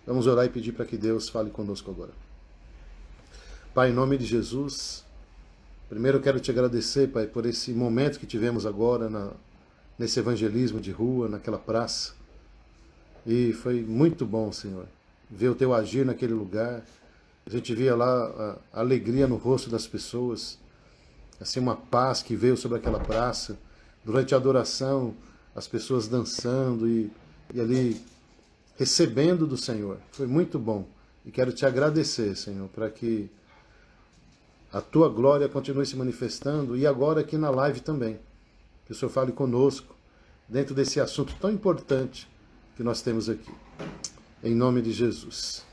Vamos orar e pedir para que Deus fale conosco agora. Pai, em nome de Jesus, primeiro eu quero te agradecer, Pai, por esse momento que tivemos agora nesse evangelismo de rua, naquela praça. E foi muito bom, Senhor, ver o teu agir naquele lugar. A gente via lá a alegria no rosto das pessoas, assim, uma paz que veio sobre aquela praça. Durante a adoração, as pessoas dançando e ali recebendo do Senhor. Foi muito bom. E quero te agradecer, Senhor, para que a tua glória continue se manifestando e agora aqui na live também. Que o Senhor fale conosco dentro desse assunto tão importante que nós temos aqui. Em nome de Jesus.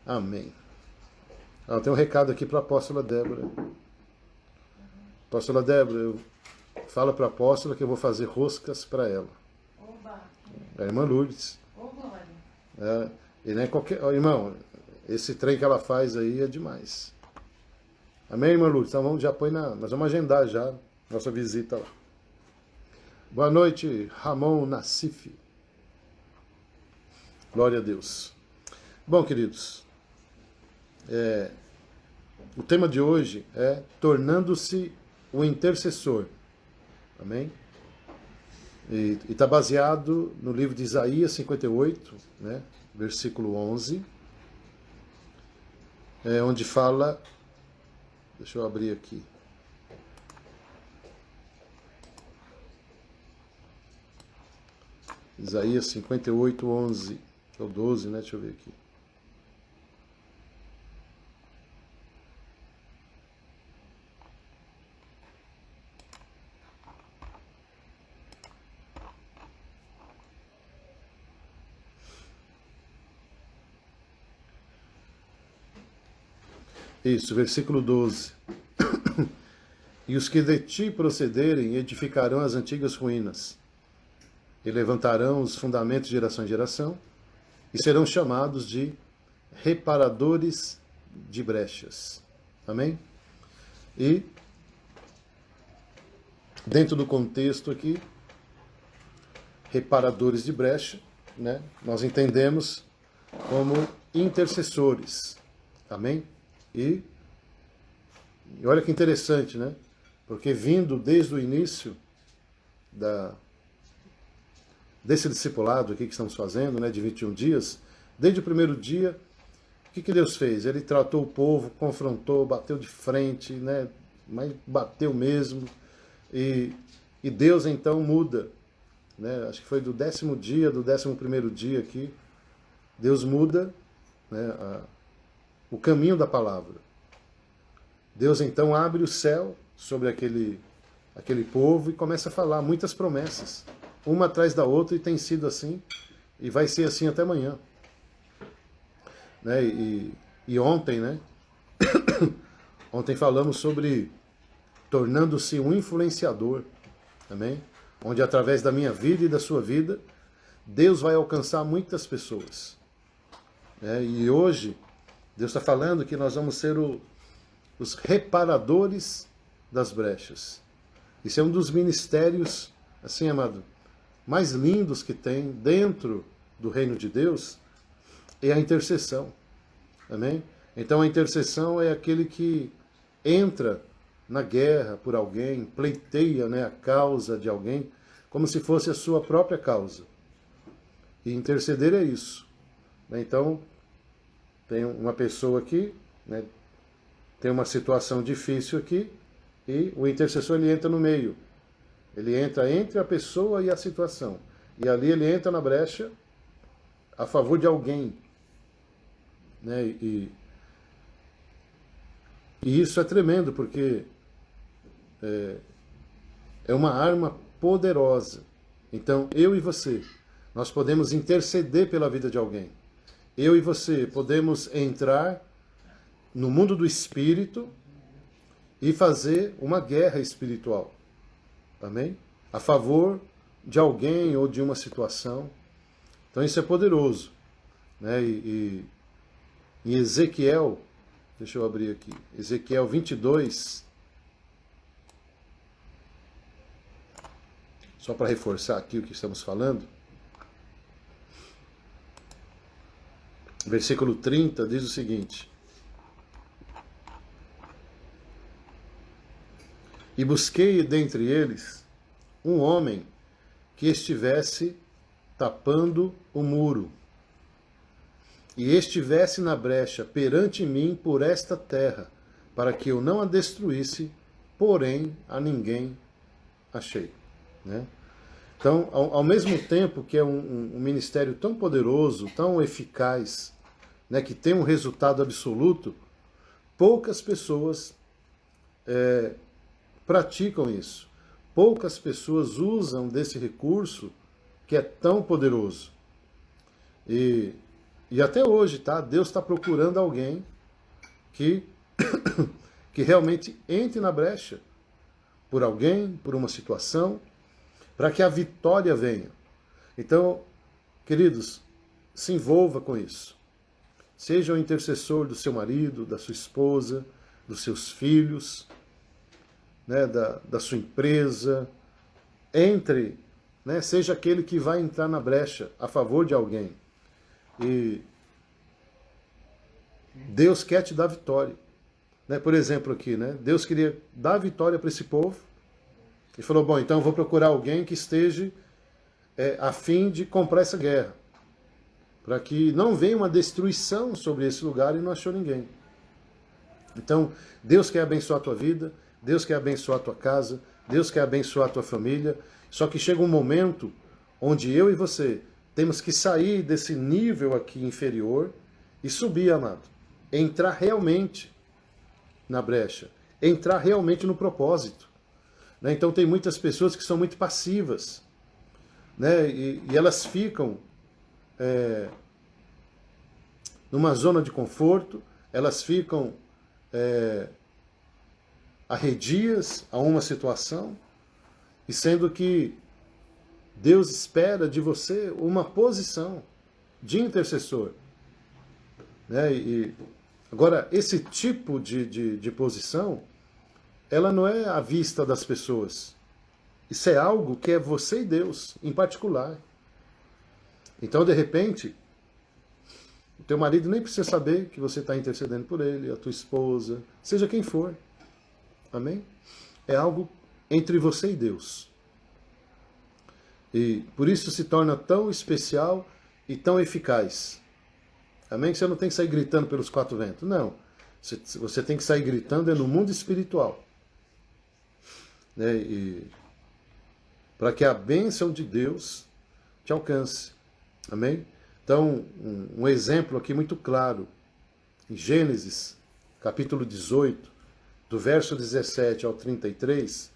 Amém. Tem um recado aqui para a apóstola Débora. Apóstola Débora, fala para a apóstola que eu vou fazer roscas para ela. Oba! É a irmã Lourdes. Ô, glória! E nem qualquer... irmão, esse trem que ela faz aí é demais. Amém, irmã Lourdes? Então vamos, já põe nós vamos agendar já nossa visita lá. Boa noite, Ramon Nassif. Glória a Deus. Bom, queridos, o tema de hoje é tornando-se o intercessor. Amém? E está baseado no livro de Isaías 58, né, versículo 11, onde fala... Deixa eu abrir aqui. Isaías 58, 11, ou 12, né? Deixa eu ver aqui. Isso, versículo 12. E os que de ti procederem edificarão as antigas ruínas, e levantarão os fundamentos de geração em geração, e serão chamados de reparadores de brechas. Amém? E, dentro do contexto aqui, reparadores de brecha, né, nós entendemos como intercessores. Amém? E olha que interessante, né? Porque vindo desde o início desse discipulado aqui que estamos fazendo, né, de 21 dias, desde o primeiro dia, o que Deus fez? Ele tratou o povo, confrontou, bateu de frente, né, mas bateu mesmo. E Deus então muda, né? Acho que foi do 10º dia, do 11º dia aqui, Deus muda, né, o caminho da palavra. Deus então abre o céu sobre aquele povo e começa a falar muitas promessas, uma atrás da outra, e tem sido assim, e vai ser assim até amanhã. Né? E ontem, né? Ontem falamos sobre tornando-se um influenciador, amém? Onde através da minha vida e da sua vida, Deus vai alcançar muitas pessoas. E hoje, Deus está falando que nós vamos ser os reparadores das brechas. Isso é um dos ministérios, assim, amado, mais lindos que tem dentro do reino de Deus, é a intercessão. Amém? Então a intercessão é aquele que entra na guerra por alguém, pleiteia, né, a causa de alguém, como se fosse a sua própria causa. E interceder é isso. Então, tem uma pessoa aqui, né, tem uma situação difícil aqui, e o intercessor ele entra no meio. Ele entra entre a pessoa e a situação. E ali ele entra na brecha a favor de alguém. Né? E isso é tremendo, porque é uma arma poderosa. Então, eu e você, nós podemos interceder pela vida de alguém. Eu e você podemos entrar no mundo do espírito e fazer uma guerra espiritual. Amém? A favor de alguém ou de uma situação. Então isso é poderoso. Né? E em Ezequiel, deixa eu abrir aqui, Ezequiel 22, só para reforçar aqui o que estamos falando. versículo 30, diz o seguinte: e busquei dentre eles um homem que estivesse tapando o muro, e estivesse na brecha perante mim por esta terra, para que eu não a destruísse, porém a ninguém achei. Né? Então, ao mesmo tempo que é um ministério tão poderoso, tão eficaz, né, que tem um resultado absoluto, poucas pessoas praticam isso. Poucas pessoas usam desse recurso que é tão poderoso. E até hoje, tá? Deus está procurando alguém que, que realmente entre na brecha por alguém, por uma situação, para que a vitória venha. Então, queridos, se envolva com isso. Seja o intercessor do seu marido, da sua esposa, dos seus filhos, né, da sua empresa. Entre, né, seja aquele que vai entrar na brecha a favor de alguém. E Deus quer te dar vitória. Né? Por exemplo aqui, né, Deus queria dar vitória para esse povo e falou, bom, então eu vou procurar alguém que esteja a fim de comprar essa guerra, para que não venha uma destruição sobre esse lugar, e não achou ninguém. Então, Deus quer abençoar a tua vida, Deus quer abençoar a tua casa, Deus quer abençoar a tua família, só que chega um momento onde eu e você temos que sair desse nível aqui inferior e subir, amado. Entrar realmente na brecha, entrar realmente no propósito. Né? Então tem muitas pessoas que são muito passivas, né? E elas ficam numa zona de conforto, elas ficam arredias a uma situação, e sendo que Deus espera de você uma posição de intercessor. Né? E agora, esse tipo de posição, ela não é à vista das pessoas. Isso é algo que é você e Deus, em particular. Então, de repente, o teu marido nem precisa saber que você está intercedendo por ele, a tua esposa, seja quem for. Amém? É algo entre você e Deus. E por isso se torna tão especial e tão eficaz. Amém? Que você não tem que sair gritando pelos quatro ventos. Não. Você tem que sair gritando no mundo espiritual. Né? E para que a bênção de Deus te alcance. Amém? Então, um exemplo aqui muito claro. Em Gênesis, capítulo 18, do verso 17 ao 33,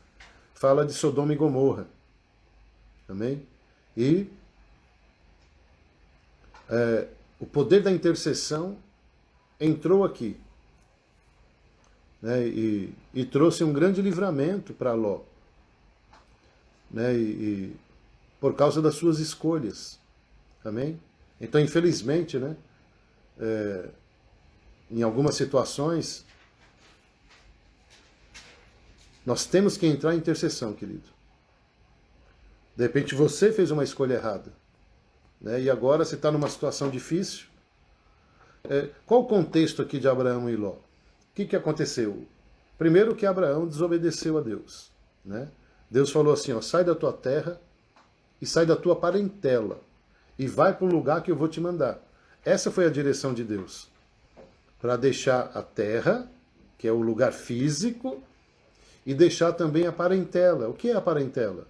fala de Sodoma e Gomorra. Amém? E o poder da intercessão entrou aqui, né? E trouxe um grande livramento para Ló, né? E por causa das suas escolhas. Amém? Então, infelizmente, né? Em algumas situações, nós temos que entrar em intercessão, querido. De repente você fez uma escolha errada, né? E agora você está numa situação difícil. Qual o contexto aqui de Abraão e Ló? O que aconteceu? Primeiro que Abraão desobedeceu a Deus. Né? Deus falou assim, ó, sai da tua terra e sai da tua parentela e vai para o lugar que eu vou te mandar. Essa foi a direção de Deus. Para deixar a terra, que é o lugar físico, e deixar também a parentela. O que é a parentela?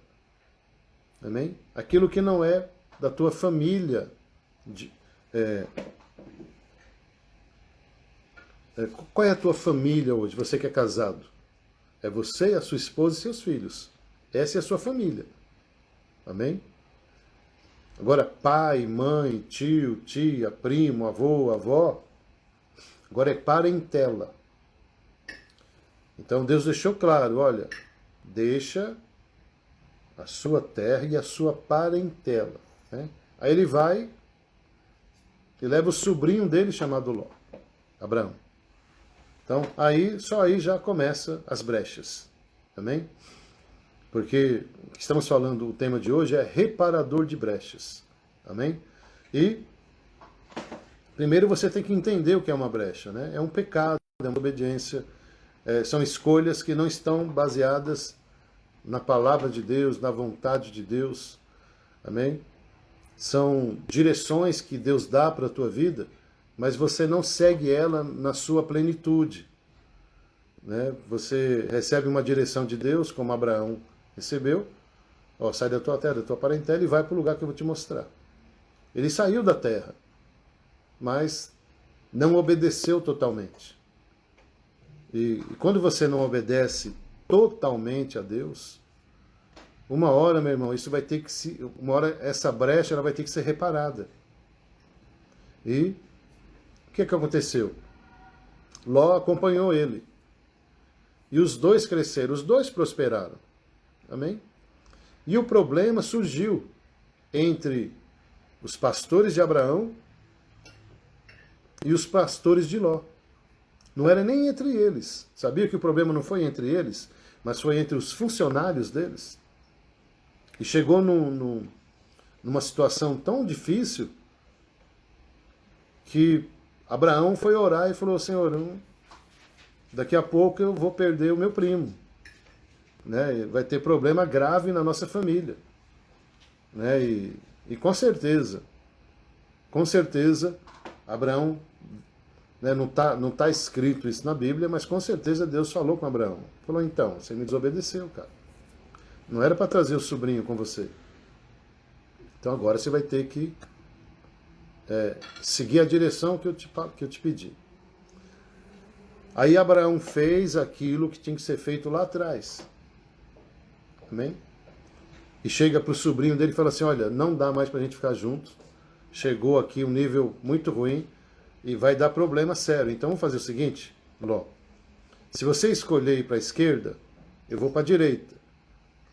Amém? Aquilo que não é da tua família. Qual é a tua família hoje? Você que é casado. É você, a sua esposa e seus filhos. Essa é a sua família. Amém? Agora, pai, mãe, tio, tia, primo, avô, avó. Agora é parentela. Então Deus deixou claro, olha, deixa a sua terra e a sua parentela. Né? Aí ele vai e leva o sobrinho dele chamado Ló, Abraão. Então, só aí já começa as brechas. Amém? Porque o que estamos falando, o tema de hoje é reparador de brechas. Amém? E Primeiro você tem que entender o que é uma brecha, né? É um pecado, é uma obediência, são escolhas que não estão baseadas na palavra de Deus, na vontade de Deus, amém? São direções que Deus dá para a tua vida, mas você não segue ela na sua plenitude, né? Você recebe uma direção de Deus, como Abraão recebeu, ó, sai da tua terra, da tua parentela e vai para o lugar que eu vou te mostrar. Ele saiu da terra, mas não obedeceu totalmente. E quando você não obedece totalmente a Deus, uma hora, meu irmão, isso vai ter que uma hora essa brecha ela vai ter que ser reparada. E o que aconteceu? Ló acompanhou ele. E os dois cresceram, os dois prosperaram. Amém? E o problema surgiu entre os pastores de Abraão e os pastores de Ló. Não era nem entre eles. Sabia que o problema não foi entre eles, mas foi entre os funcionários deles? E chegou numa situação tão difícil que Abraão foi orar e falou: Senhor, daqui a pouco eu vou perder o meu primo, né? Vai ter problema grave na nossa família, né? E com certeza, Abraão, né, não tá escrito isso na Bíblia, mas com certeza Deus falou com Abraão. Falou: então, você me desobedeceu, cara. Não era para trazer o sobrinho com você. Então agora você vai ter que seguir a direção que eu te pedi. Aí Abraão fez aquilo que tinha que ser feito lá atrás. Amém? E chega para o sobrinho dele e fala assim: olha, não dá mais para a gente ficar juntos. Chegou aqui um nível muito ruim e vai dar problema sério. Então vamos fazer o seguinte, Ló. Se você escolher ir para a esquerda, eu vou para a direita.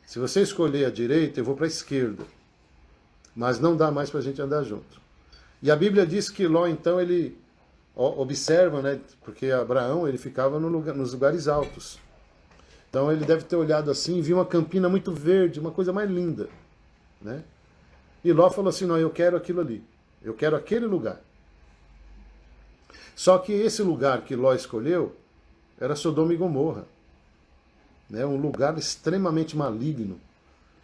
Se você escolher a direita, eu vou para a esquerda. Mas não dá mais para a gente andar junto. E a Bíblia diz que Ló, então, ele observa, né? Porque Abraão, ele ficava nos lugares altos. Então ele deve ter olhado assim e viu uma campina muito verde, uma coisa mais linda, né? E Ló falou assim: não, eu quero aquilo ali. Eu quero aquele lugar. Só que esse lugar que Ló escolheu era Sodoma e Gomorra. Né, um lugar extremamente maligno,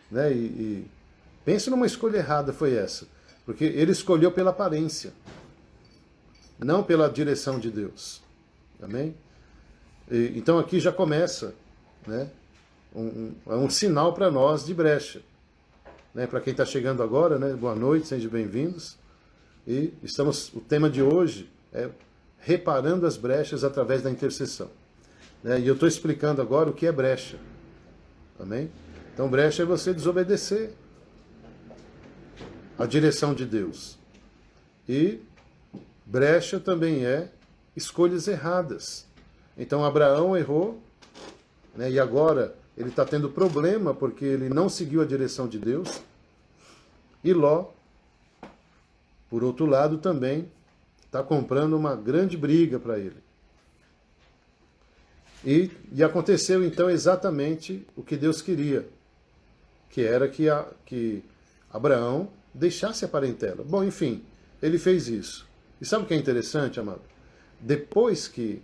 né, e pense numa escolha errada foi essa, porque ele escolheu pela aparência, não pela direção de Deus, amém? Então aqui já começa, né, um sinal para nós de brecha, né, para quem está chegando agora, né, boa noite, sejam bem-vindos, e o tema de hoje é reparando as brechas através da intercessão. E eu estou explicando agora o que é brecha. Amém? Então, brecha é você desobedecer a direção de Deus. E brecha também é escolhas erradas. Então, Abraão errou, né, e agora ele está tendo problema porque ele não seguiu a direção de Deus. E Ló, por outro lado, também está comprando uma grande briga para ele. E aconteceu então exatamente o que Deus queria, que era que Abraão deixasse a parentela. Bom, enfim, ele fez isso. E sabe o que é interessante, amado? Depois que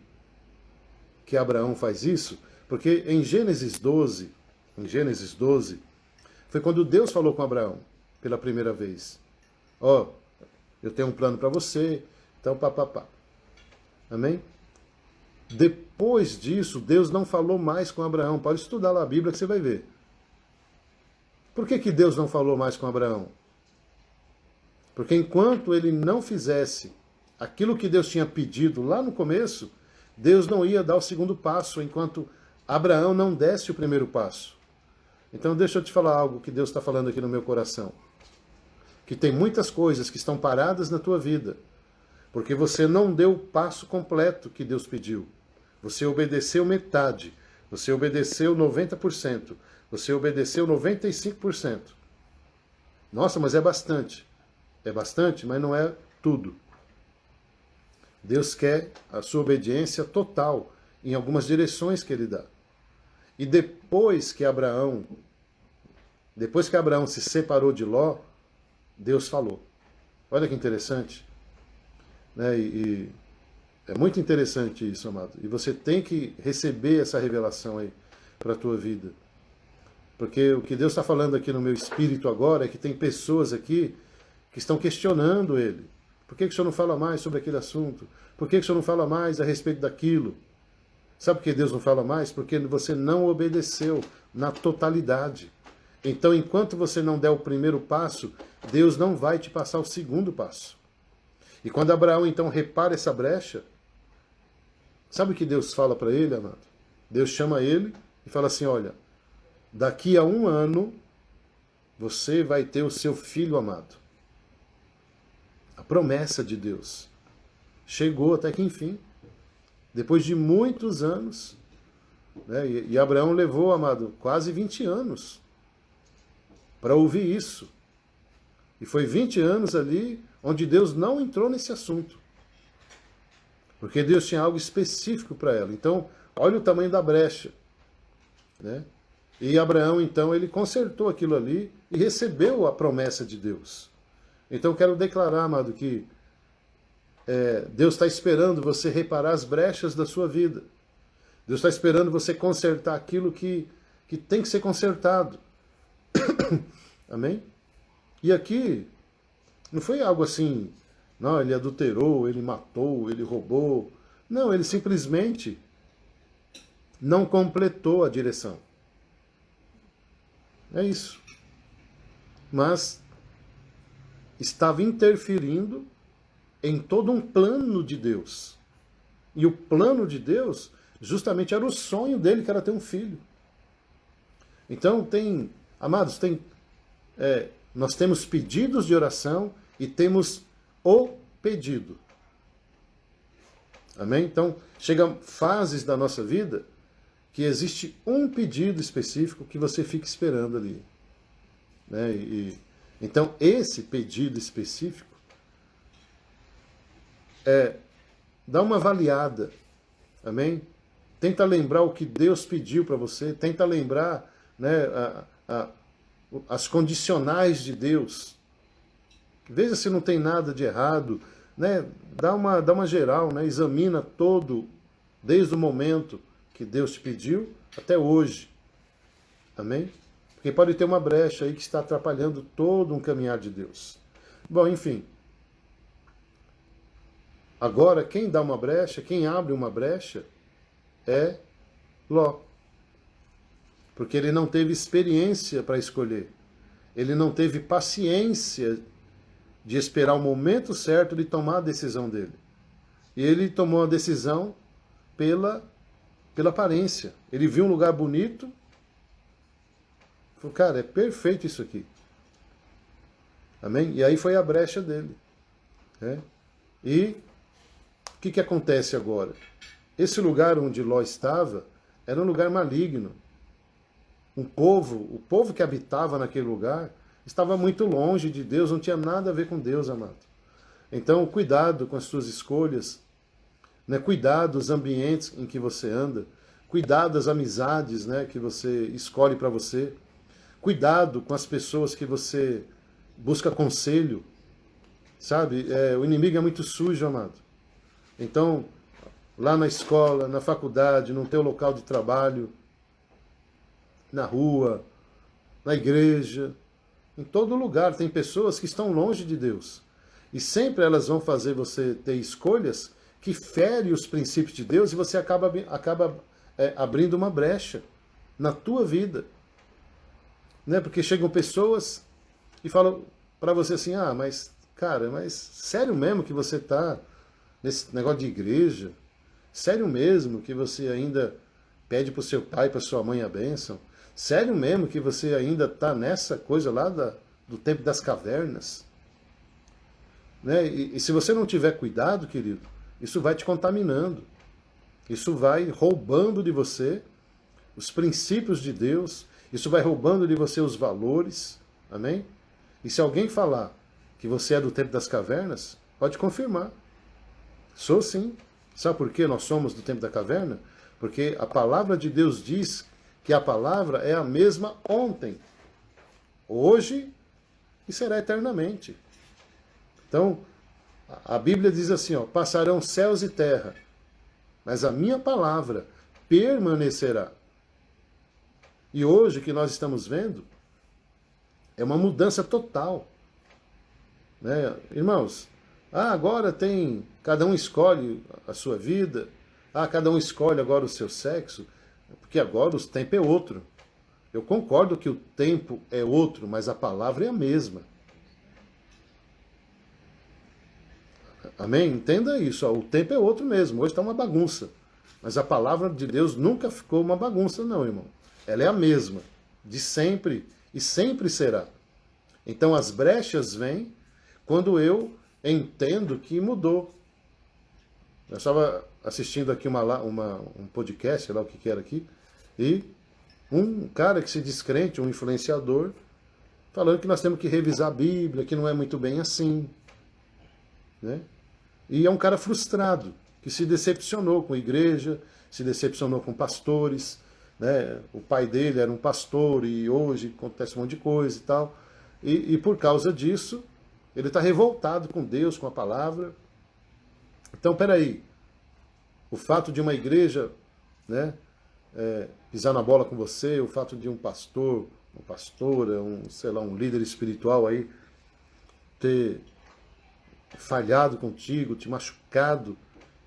Abraão faz isso, porque em Gênesis 12, foi quando Deus falou com Abraão pela primeira vez. Ó, eu tenho um plano para você, então papapá. Amém? Depois disso, Deus não falou mais com Abraão. Pode estudar lá a Bíblia que você vai ver. Por que Deus não falou mais com Abraão? Porque enquanto ele não fizesse aquilo que Deus tinha pedido lá no começo, Deus não ia dar o segundo passo, enquanto Abraão não desse o primeiro passo. Então deixa eu te falar algo que Deus está falando aqui no meu coração. Que tem muitas coisas que estão paradas na tua vida, porque você não deu o passo completo que Deus pediu. Você obedeceu metade, você obedeceu 90%, você obedeceu 95%. Nossa, mas é bastante. É bastante, mas não é tudo. Deus quer a sua obediência total em algumas direções que Ele dá. E depois que Abraão se separou de Ló, Deus falou. Olha que interessante. né? E é muito interessante isso, amado. E você tem que receber essa revelação aí para a tua vida. Porque o que Deus está falando aqui no meu espírito agora é que tem pessoas aqui que estão questionando Ele. Por que o Senhor não fala mais sobre aquele assunto? Por que o Senhor não fala mais a respeito daquilo? Sabe por que Deus não fala mais? Porque você não obedeceu na totalidade. Então, enquanto você não der o primeiro passo, Deus não vai te passar o segundo passo. E quando Abraão, então, repara essa brecha, sabe o que Deus fala para ele, amado? Deus chama ele e fala assim, olha, daqui a 1 ano, você vai ter o seu filho amado. A promessa de Deus chegou até que enfim. Depois de muitos anos, né, e Abraão levou, amado, quase 20 anos para ouvir isso. E foi 20 anos ali onde Deus não entrou nesse assunto. Porque Deus tinha algo específico para ela. Então, olha o tamanho da brecha. Né? E Abraão, então, ele consertou aquilo ali e recebeu a promessa de Deus. Então, eu quero declarar, amado, que Deus está esperando você reparar as brechas da sua vida. Deus está esperando você consertar aquilo que tem que ser consertado. Amém? E aqui, não foi algo assim, não, ele adulterou, ele matou, ele roubou. Não, ele simplesmente não completou a direção. É isso. Mas estava interferindo em todo um plano de Deus. E o plano de Deus justamente era o sonho dele, que era ter um filho. Então amados, nós temos pedidos de oração e temos o pedido. Amém? Então, chegam fases da nossa vida que existe um pedido específico que você fica esperando ali. Né? Então, esse pedido específico dá uma avaliada. Amém? Tenta lembrar o que Deus pediu para você, tenta lembrar, né, as condicionais de Deus. Veja se não tem nada de errado, né? Dá uma geral, né? Examina todo, desde o momento que Deus te pediu até hoje. Amém? Porque pode ter uma brecha aí que está atrapalhando todo um caminhar de Deus. Bom, enfim. Agora, quem dá uma brecha, quem abre uma brecha, é Ló. Porque ele não teve experiência para escolher. Ele não teve paciência de esperar o momento certo de tomar a decisão dele. E ele tomou a decisão pela aparência. Ele viu um lugar bonito, falou, cara, é perfeito isso aqui. Amém? E aí foi a brecha dele. Né? E o que acontece agora? Esse lugar onde Ló estava era um lugar maligno. O povo que habitava naquele lugar estava muito longe de Deus, não tinha nada a ver com Deus, amado. Então, cuidado com as suas escolhas, né? Cuidado os ambientes em que você anda, cuidado as amizades, né, que você escolhe para você, cuidado com as pessoas que você busca conselho, sabe? O inimigo é muito sujo, amado. Então, lá na escola, na faculdade, no teu local de trabalho, na rua, na igreja, em todo lugar tem pessoas que estão longe de Deus. E sempre elas vão fazer você ter escolhas que ferem os princípios de Deus e você acaba abrindo uma brecha na tua vida. Né? Porque chegam pessoas e falam para você assim, mas sério mesmo que você está nesse negócio de igreja? Sério mesmo que você ainda pede para o seu pai e para sua mãe a bênção? Sério mesmo que você ainda está nessa coisa lá do tempo das cavernas? Né? E se você não tiver cuidado, querido, isso vai te contaminando. Isso vai roubando de você os princípios de Deus. Isso vai roubando de você os valores. Amém? E se alguém falar que você é do tempo das cavernas, pode confirmar. Sou sim. Sabe por que nós somos do tempo da caverna? Porque a palavra de Deus diz que a palavra é a mesma ontem, hoje e será eternamente. Então, A Bíblia diz assim, ó, passarão céus e terra, mas a minha palavra permanecerá. E hoje o que nós estamos vendo é uma mudança total. Né? Irmãos, agora cada um escolhe a sua vida, cada um escolhe agora o seu sexo, porque agora o tempo é outro. Eu concordo que o tempo é outro, mas a palavra é a mesma. Amém? Entenda isso, o tempo é outro mesmo, hoje está uma bagunça. Mas a palavra de Deus nunca ficou uma bagunça não, irmão. Ela é a mesma, de sempre e sempre será. Então as brechas vêm quando eu entendo que mudou. Eu estava assistindo aqui um podcast, sei lá o que era aqui, e um cara que se diz crente, um influenciador, falando que nós temos que revisar a Bíblia, que não é muito bem assim. Né? E é um cara frustrado, que se decepcionou com a igreja, se decepcionou com pastores. Né? O pai dele era um pastor e hoje acontece um monte de coisa e tal. E por causa disso, ele está revoltado com Deus, com a palavra. Então, peraí, o fato de uma igreja, né, pisar na bola com você, o fato de um pastor, uma pastora, sei lá, um líder espiritual aí ter falhado contigo, te machucado,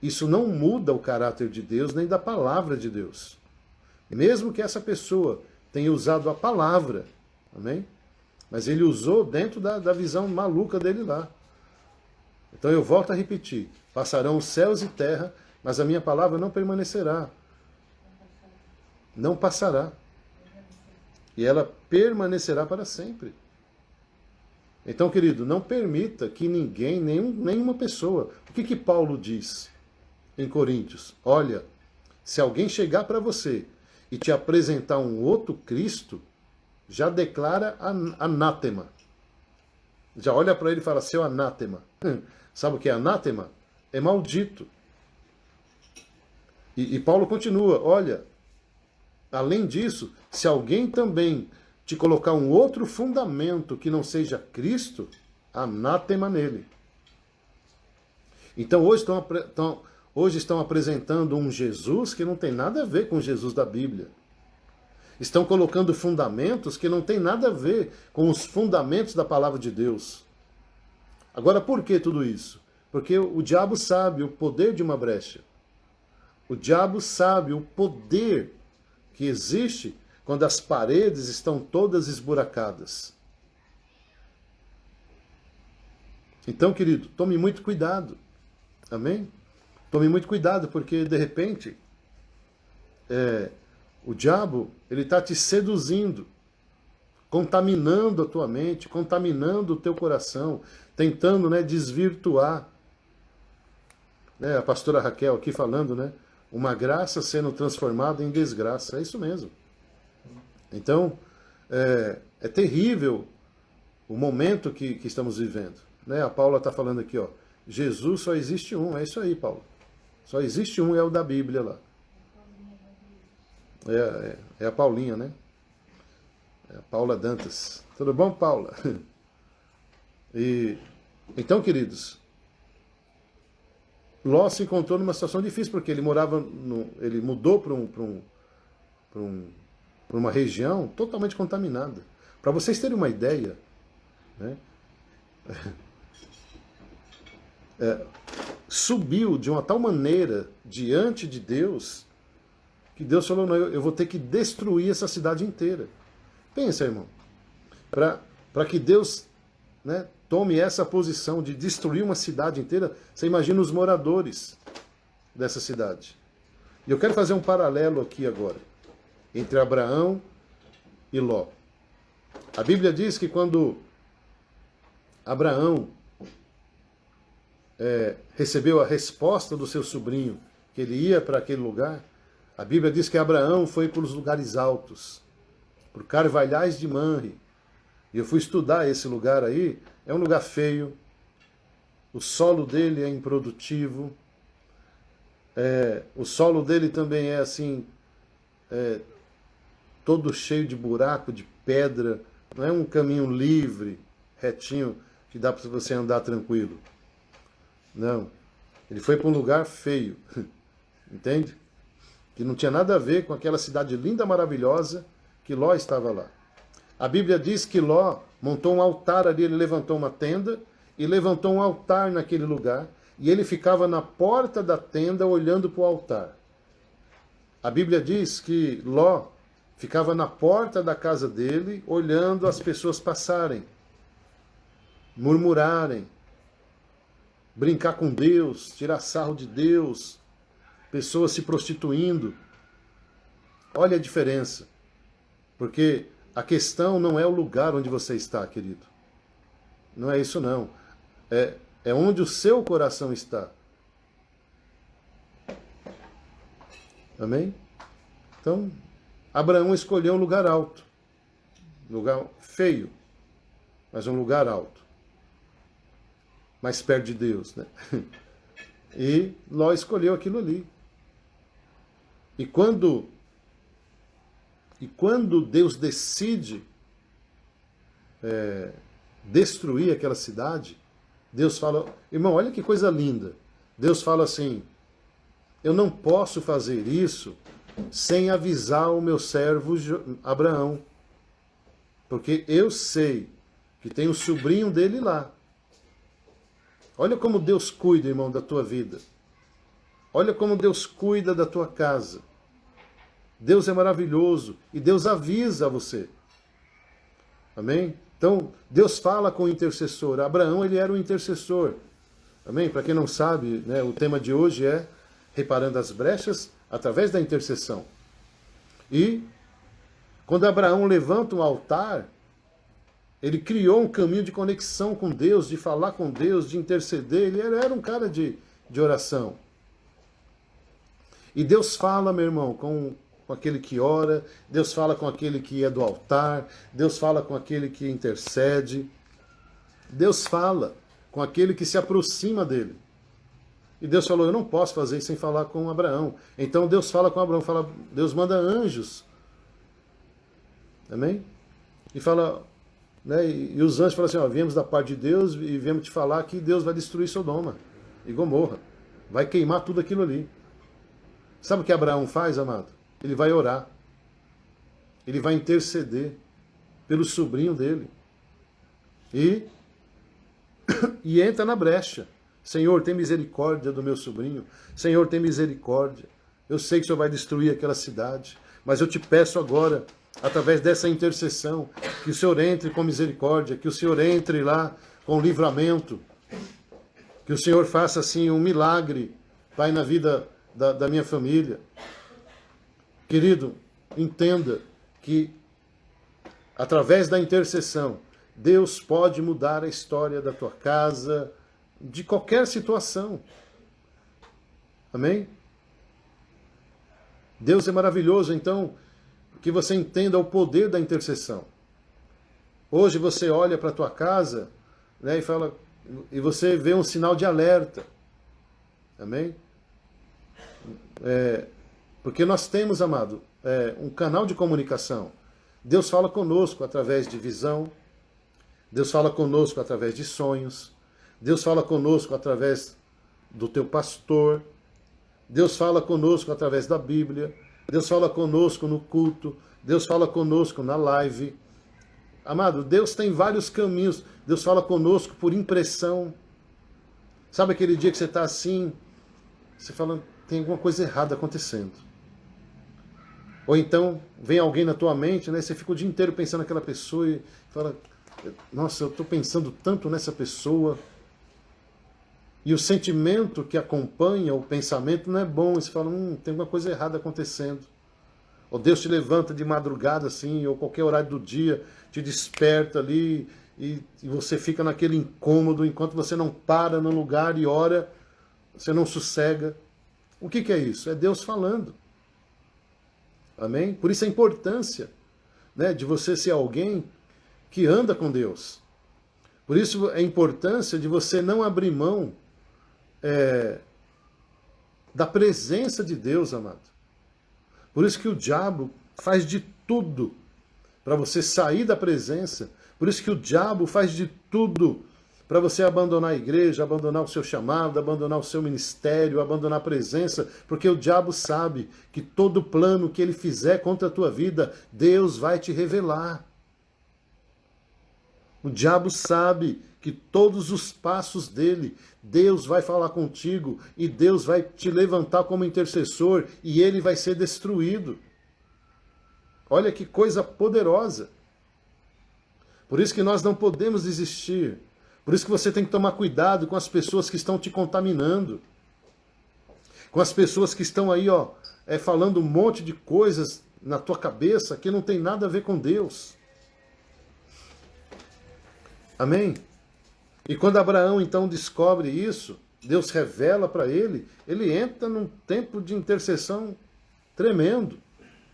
isso não muda o caráter de Deus nem da palavra de Deus. Mesmo que essa pessoa tenha usado a palavra, amém? Mas ele usou dentro da visão maluca dele lá. Então eu volto a repetir, passarão os céus e terra, mas a minha palavra não permanecerá. Não passará. E ela permanecerá para sempre. Então, querido, não permita que ninguém, nenhuma pessoa... O que Paulo diz em Coríntios? Olha, se alguém chegar para você e te apresentar um outro Cristo, já declara anátema. Já olha para ele e fala, seu anátema. Sabe o que é anátema? É maldito. E Paulo continua, olha, além disso, se alguém também te colocar um outro fundamento que não seja Cristo, anátema nele. Então hoje estão apresentando um Jesus que não tem nada a ver com o Jesus da Bíblia. Estão colocando fundamentos que não tem nada a ver com os fundamentos da palavra de Deus. Agora, por que tudo isso? Porque o diabo sabe o poder de uma brecha. O diabo sabe o poder que existe quando as paredes estão todas esburacadas. Então, querido, tome muito cuidado. Amém? Tome muito cuidado, porque, de repente, o diabo, ele está te seduzindo, contaminando a tua mente, contaminando o teu coração, tentando, né, desvirtuar. Né, a pastora Raquel aqui falando, né? Uma graça sendo transformada em desgraça. É isso mesmo. Então, é terrível o momento que estamos vivendo. Né? A Paula está falando aqui, ó, Jesus só existe um. É isso aí, Paulo. Só existe um, é o da Bíblia lá. É a Paulinha, né? É a Paula Dantas. Tudo bom, Paula? Então, queridos, Ló se encontrou numa situação difícil, porque ele ele mudou para uma região totalmente contaminada. Para vocês terem uma ideia, né, subiu de uma tal maneira diante de Deus, que Deus falou, não, eu vou ter que destruir essa cidade inteira. Pensa, irmão, para que Deus, né, tome essa posição de destruir uma cidade inteira, você imagina os moradores dessa cidade. E eu quero fazer um paralelo aqui agora, entre Abraão e Ló. A Bíblia diz que quando Abraão recebeu a resposta do seu sobrinho, que ele ia para aquele lugar, a Bíblia diz que Abraão foi para os lugares altos, por Carvalhais de Manre. E eu fui estudar esse lugar aí, é um lugar feio, o solo dele é improdutivo, o solo dele também é assim, todo cheio de buraco, de pedra, não é um caminho livre, retinho, que dá para você andar tranquilo. Não. Ele foi para um lugar feio. Entende? Que não tinha nada a ver com aquela cidade linda, maravilhosa, que Ló estava lá. A Bíblia diz que Ló montou um altar ali, ele levantou uma tenda e levantou um altar naquele lugar, e ele ficava na porta da tenda olhando para o altar. A Bíblia diz que Ló ficava na porta da casa dele, olhando as pessoas passarem, murmurarem, brincar com Deus, tirar sarro de Deus, pessoas se prostituindo. Olha a diferença. Porque a questão não é o lugar onde você está, querido. Não é isso, não. É onde o seu coração está. Amém? Então, Abraão escolheu um lugar alto. Um lugar feio, mas um lugar alto. Mais perto de Deus, né? E Ló escolheu aquilo ali. E quando Deus decide destruir aquela cidade, Deus fala, irmão, olha que coisa linda. Deus fala assim, eu não posso fazer isso sem avisar o meu servo Abraão. Porque eu sei que tem o sobrinho dele lá. Olha como Deus cuida, irmão, da tua vida. Olha como Deus cuida da tua casa. Deus é maravilhoso e Deus avisa você. Amém? Então, Deus fala com o intercessor. Abraão, ele era o intercessor. Amém? Para quem não sabe, né, o tema de hoje é reparando as brechas através da intercessão. E quando Abraão levanta um altar, ele criou um caminho de conexão com Deus, de falar com Deus, de interceder. Ele era um cara de oração. E Deus fala, meu irmão, com aquele que ora, Deus fala com aquele que é do altar, Deus fala com aquele que intercede, Deus fala com aquele que se aproxima dele. E Deus falou, eu não posso fazer isso sem falar com Abraão. Então Deus fala com Abraão, Deus manda anjos. Amém? E fala, né, e os anjos falam assim, ó, viemos da parte de Deus e viemos te falar que Deus vai destruir Sodoma e Gomorra. Vai queimar tudo aquilo ali. Sabe o que Abraão faz, amado? Ele vai orar. Ele vai interceder pelo sobrinho dele. E entra na brecha. Senhor, tem misericórdia do meu sobrinho. Senhor, tem misericórdia. Eu sei que o Senhor vai destruir aquela cidade. Mas eu te peço agora, através dessa intercessão, que o Senhor entre com misericórdia, que o Senhor entre lá com livramento, que o Senhor faça assim um milagre, Pai, na vida da minha família. Querido, entenda que através da intercessão, Deus pode mudar a história da tua casa, de qualquer situação. Amém? Deus é maravilhoso, então, que você entenda o poder da intercessão. Hoje você olha para a tua casa, né, e você vê um sinal de alerta. Amém? Porque nós temos, amado, um canal de comunicação. Deus fala conosco através de visão, Deus fala conosco através de sonhos, Deus fala conosco através do teu pastor, Deus fala conosco através da Bíblia, Deus fala conosco no culto, Deus fala conosco na live. Amado, Deus tem vários caminhos. Deus fala conosco por impressão. Sabe aquele dia que você está assim, você fala, tem alguma coisa errada acontecendo. Ou então, vem alguém na tua mente, né? Você fica o dia inteiro pensando naquela pessoa e fala, nossa, eu estou pensando tanto nessa pessoa. E o sentimento que acompanha o pensamento não é bom. Você fala, tem alguma coisa errada acontecendo. Ou Deus te levanta de madrugada assim, ou qualquer horário do dia, te desperta ali, e você fica naquele incômodo, enquanto você não para no lugar e ora, você não sossega. O que é isso? É Deus falando. Amém? Por isso a importância, né, de você ser alguém que anda com Deus. Por isso a importância de você não abrir mão da presença de Deus, amado. Por isso que o diabo faz de tudo para você sair da presença. Por isso que o diabo faz de tudo para você abandonar a igreja, abandonar o seu chamado, abandonar o seu ministério, abandonar a presença, porque o diabo sabe que todo plano que ele fizer contra a tua vida, Deus vai te revelar. O diabo sabe que todos os passos dele, Deus vai falar contigo e Deus vai te levantar como intercessor e ele vai ser destruído. Olha que coisa poderosa. Por isso que nós não podemos desistir. Por isso que você tem que tomar cuidado com as pessoas que estão te contaminando. Com as pessoas que estão aí, falando um monte de coisas na tua cabeça que não tem nada a ver com Deus. Amém? E quando Abraão então descobre isso, Deus revela para ele, ele entra num tempo de intercessão tremendo.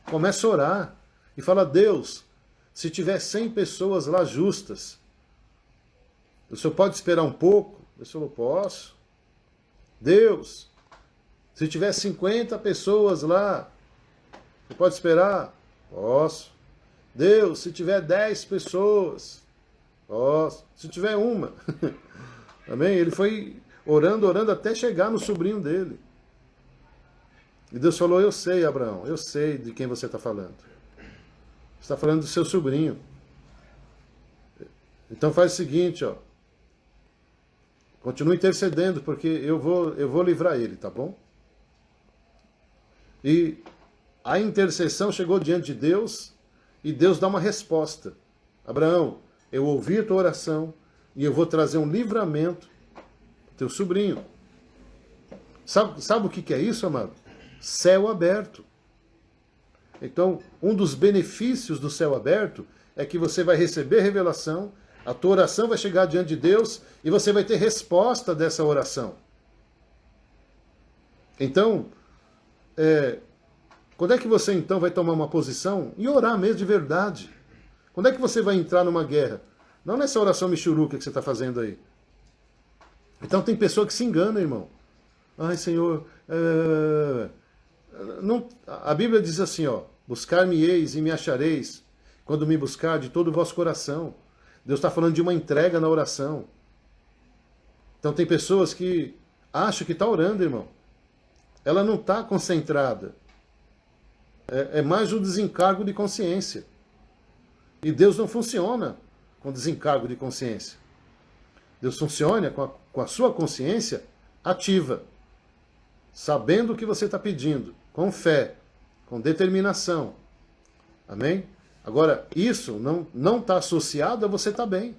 Começa a orar e fala: Deus, se tiver 100 pessoas lá justas, o senhor pode esperar um pouco? Eu falou: posso. Deus, se tiver 50 pessoas lá, você pode esperar? Posso. Deus, se tiver 10 pessoas, posso. Se tiver uma. Amém? Ele foi orando, orando até chegar no sobrinho dele. E Deus falou: eu sei, Abraão, eu sei de quem você está falando. Você está falando do seu sobrinho. Então faz o seguinte, continue intercedendo, porque eu vou livrar ele, tá bom? E a intercessão chegou diante de Deus e Deus dá uma resposta. Abraão, eu ouvi a tua oração e eu vou trazer um livramento pro teu sobrinho. Sabe o que é isso, amado? Céu aberto. Então, um dos benefícios do céu aberto é que você vai receber revelação, a tua oração vai chegar diante de Deus e você vai ter resposta dessa oração. Então, quando é que você então vai tomar uma posição e orar mesmo de verdade? Quando é que você vai entrar numa guerra? Não nessa oração michuruca que você está fazendo aí. Então tem pessoa que se engana, irmão. Ai, Senhor, não, a Bíblia diz assim, buscar-me-eis e me achareis, quando me buscar de todo o vosso coração. Deus está falando de uma entrega na oração. Então tem pessoas que acham que está orando, irmão. Ela não está concentrada. É mais um desencargo de consciência. E Deus não funciona com desencargo de consciência. Deus funciona com a sua consciência ativa. Sabendo o que você está pedindo. Com fé. Com determinação. Amém? Agora, isso não está associado a você estar bem.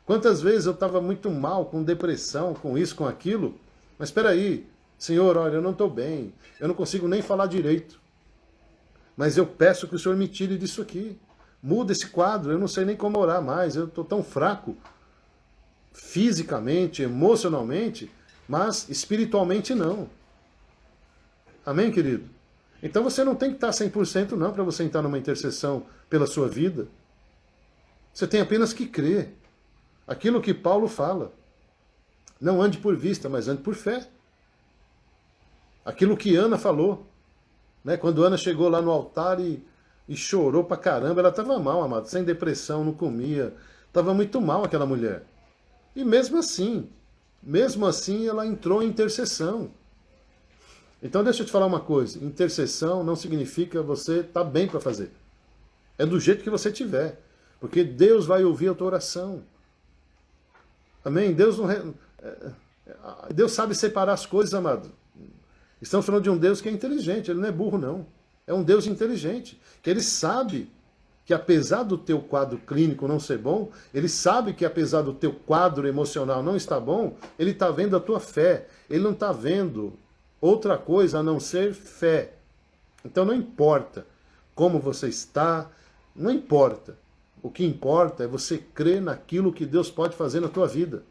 Quantas vezes eu estava muito mal, com depressão, com isso, com aquilo. Mas espera aí, Senhor, olha, eu não estou bem. Eu não consigo nem falar direito. Mas eu peço que o Senhor me tire disso aqui. Muda esse quadro, eu não sei nem como orar mais. Eu estou tão fraco, fisicamente, emocionalmente, mas espiritualmente não. Amém, querido? Então você não tem que estar 100% não para você entrar numa intercessão pela sua vida. Você tem apenas que crer. Aquilo que Paulo fala. Não ande por vista, mas ande por fé. Aquilo que Ana falou. Né? Quando Ana chegou lá no altar e chorou pra caramba, ela estava mal, amado, sem depressão, não comia. Estava muito mal aquela mulher. E mesmo assim ela entrou em intercessão. Então deixa eu te falar uma coisa, intercessão não significa você estar bem para fazer. É do jeito que você tiver, porque Deus vai ouvir a tua oração. Amém? Deus sabe separar as coisas, amado. Estamos falando de um Deus que é inteligente, ele não é burro não. É um Deus inteligente, que ele sabe que apesar do teu quadro clínico não ser bom, ele sabe que apesar do teu quadro emocional não estar bom, ele está vendo a tua fé, ele não está vendo outra coisa a não ser fé. Então não importa como você está, não importa. O que importa é você crer naquilo que Deus pode fazer na tua vida.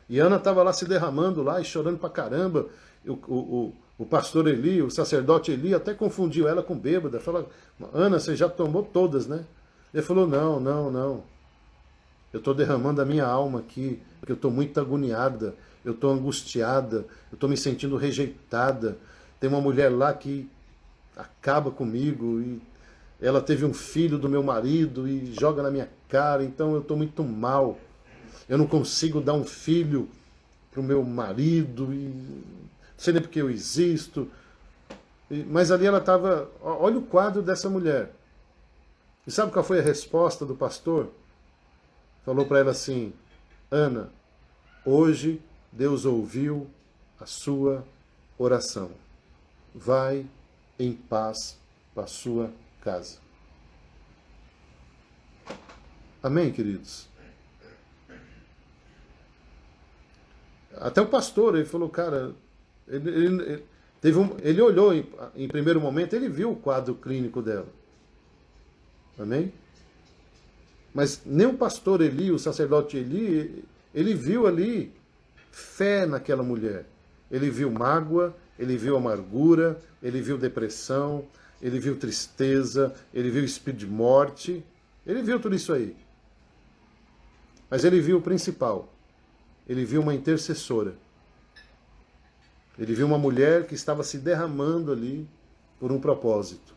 E Ana estava lá se derramando lá e chorando pra caramba. O pastor Eli, o sacerdote Eli, até confundiu ela com bêbada. Falou: Ana, você já tomou todas, né? Ele falou: não. Eu estou derramando a minha alma aqui, porque eu estou muito agoniada. Eu estou angustiada, eu estou me sentindo rejeitada. Tem uma mulher lá que acaba comigo e ela teve um filho do meu marido e joga na minha cara, então eu estou muito mal. eu não consigo dar um filho para o meu marido, e não sei nem porque eu existo. Mas ali ela estava, olha o quadro dessa mulher. E sabe qual foi a resposta do pastor? Falou para ela assim: Ana, hoje Deus ouviu a sua oração. Vai em paz para a sua casa. Amém, queridos? Até o pastor, ele falou, cara, ele olhou em primeiro momento, ele viu o quadro clínico dela. Amém? Mas nem o pastor Eli, o sacerdote Eli, ele viu ali fé naquela mulher. Ele viu mágoa, ele viu amargura, ele viu depressão, ele viu tristeza, ele viu espírito de morte, ele viu tudo isso aí. Mas ele viu o principal. Ele viu uma intercessora. Ele viu uma mulher que estava se derramando ali por um propósito.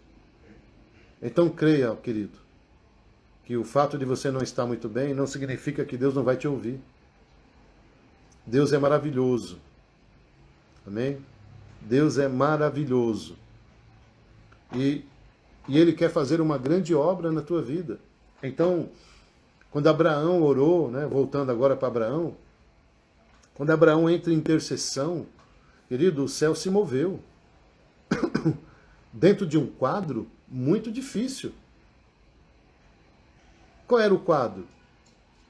Então creia, querido, que o fato de você não estar muito bem não significa que Deus não vai te ouvir. Deus é maravilhoso. Amém? Deus é maravilhoso. E Ele quer fazer uma grande obra na tua vida. Então, quando Abraão orou, né, voltando agora para Abraão, quando Abraão entra em intercessão, querido, o céu se moveu. Dentro de um quadro muito difícil. Qual era o quadro?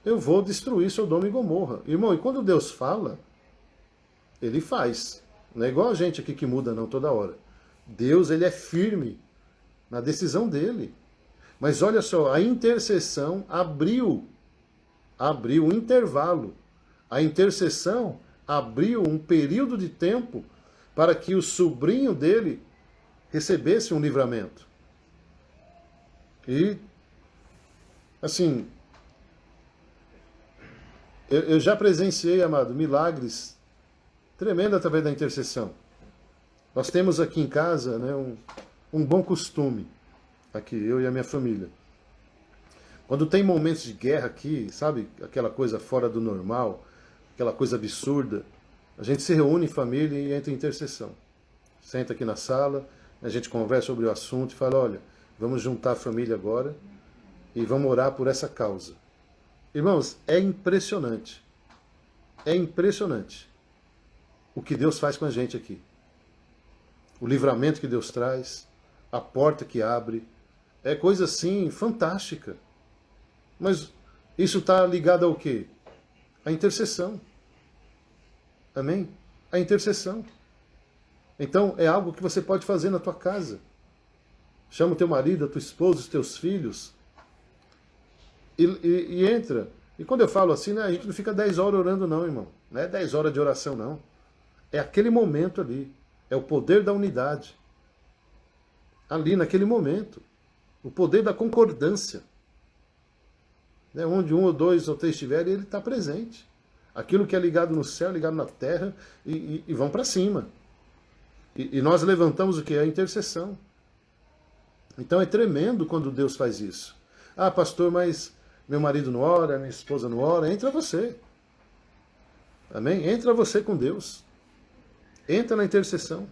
Eu vou destruir Sodoma e Gomorra. Irmão, e quando Deus fala, Ele faz. Não é igual a gente aqui que muda não toda hora. Deus, Ele é firme na decisão dele. Mas olha só, a intercessão abriu um intervalo. A intercessão abriu um período de tempo para que o sobrinho dele recebesse um livramento. E, assim, eu já presenciei, amado, milagres tremendos através da intercessão. Nós temos aqui em casa, né, um bom costume, aqui, eu e a minha família. Quando tem momentos de guerra aqui, sabe, aquela coisa fora do normal, aquela coisa absurda, a gente se reúne em família e entra em intercessão. Senta aqui na sala, a gente conversa sobre o assunto e fala, olha, vamos juntar a família agora e vamos orar por essa causa. Irmãos, é impressionante. É impressionante o que Deus faz com a gente aqui. O livramento que Deus traz, a porta que abre, é coisa assim fantástica. Mas isso está ligado ao quê? A intercessão. Amém? A intercessão. Então, é algo que você pode fazer na tua casa. Chama o teu marido, a tua esposa, os teus filhos. E entra. E quando eu falo assim, né, a gente não fica 10 horas orando não, irmão. Não é 10 horas de oração, não. É aquele momento ali. É o poder da unidade. Ali, naquele momento. O poder da concordância. Onde um ou dois ou três estiverem, ele está presente. Aquilo que é ligado no céu, ligado na terra, e vão para cima. E nós levantamos o que? A intercessão. Então é tremendo quando Deus faz isso. Ah, pastor, mas meu marido não ora, minha esposa não ora. Entra você. Amém? Entra você com Deus. Entra na intercessão.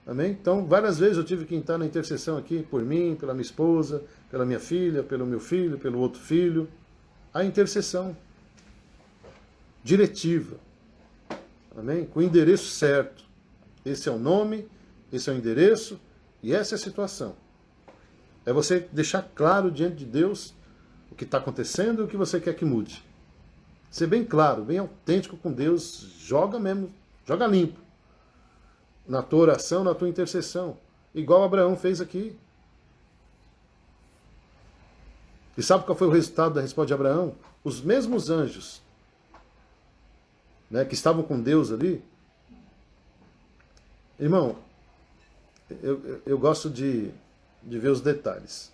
Amém? Então, várias vezes eu tive que entrar na intercessão aqui por mim, pela minha esposa, pela minha filha, pelo meu filho, pelo outro filho. A intercessão. Diretiva. Amém? Com o endereço certo. Esse é o nome, esse é o endereço e essa é a situação. É você deixar claro diante de Deus o que está acontecendo e o que você quer que mude. Ser bem claro, bem autêntico com Deus, joga mesmo, joga limpo. Na tua oração, na tua intercessão. Igual Abraão fez aqui. E sabe qual foi o resultado da resposta de Abraão? Os mesmos anjos, né, que estavam com Deus ali. Irmão, eu gosto de ver os detalhes.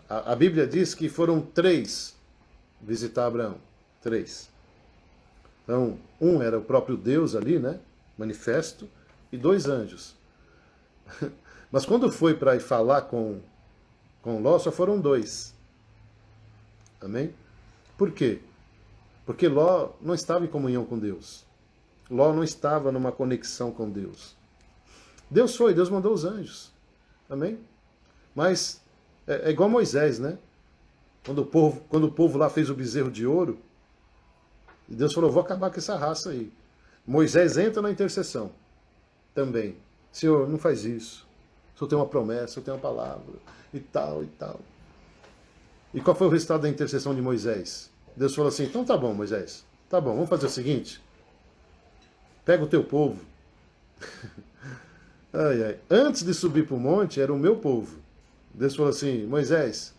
A Bíblia diz que foram 3 visitar Abraão. 3. Então, um era o próprio Deus ali, né? Manifesto, e 2 anjos. Mas quando foi para ir falar com Ló, só foram 2. Amém? Por quê? Porque Ló não estava em comunhão com Deus. Ló não estava numa conexão com Deus. Deus mandou os anjos. Amém? Mas é igual Moisés, né? Quando o povo lá fez o bezerro de ouro, Deus falou, vou acabar com essa raça aí. Moisés entra na intercessão também. Senhor, não faz isso. O Senhor tem uma promessa, o Senhor tem uma palavra, e tal, e tal. E qual foi o resultado da intercessão de Moisés? Deus falou assim, então tá bom, Moisés. Tá bom, vamos fazer o seguinte. Pega o teu povo. Ai, ai. Antes de subir para o monte, era o meu povo. Deus falou assim, Moisés,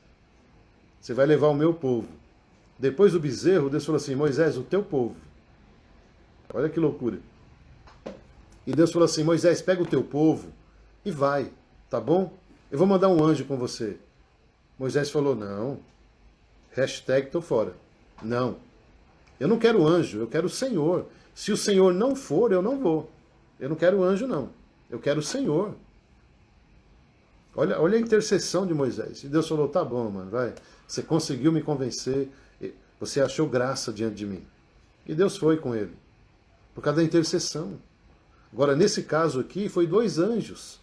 você vai levar o meu povo. Depois do bezerro, Deus falou assim, Moisés, o teu povo. Olha que loucura. E Deus falou assim, Moisés, pega o teu povo e vai, tá bom? Eu vou mandar um anjo com você. Moisés falou, não. Hashtag tô fora. Não. Eu não quero anjo, eu quero o Senhor. Se o Senhor não for, eu não vou. Eu não quero anjo, não. Eu quero o Senhor. Olha a intercessão de Moisés. E Deus falou, tá bom, mano, vai. Você conseguiu me convencer. Você achou graça diante de mim. E Deus foi com ele. Por causa da intercessão. Agora, nesse caso aqui, foi 2 anjos.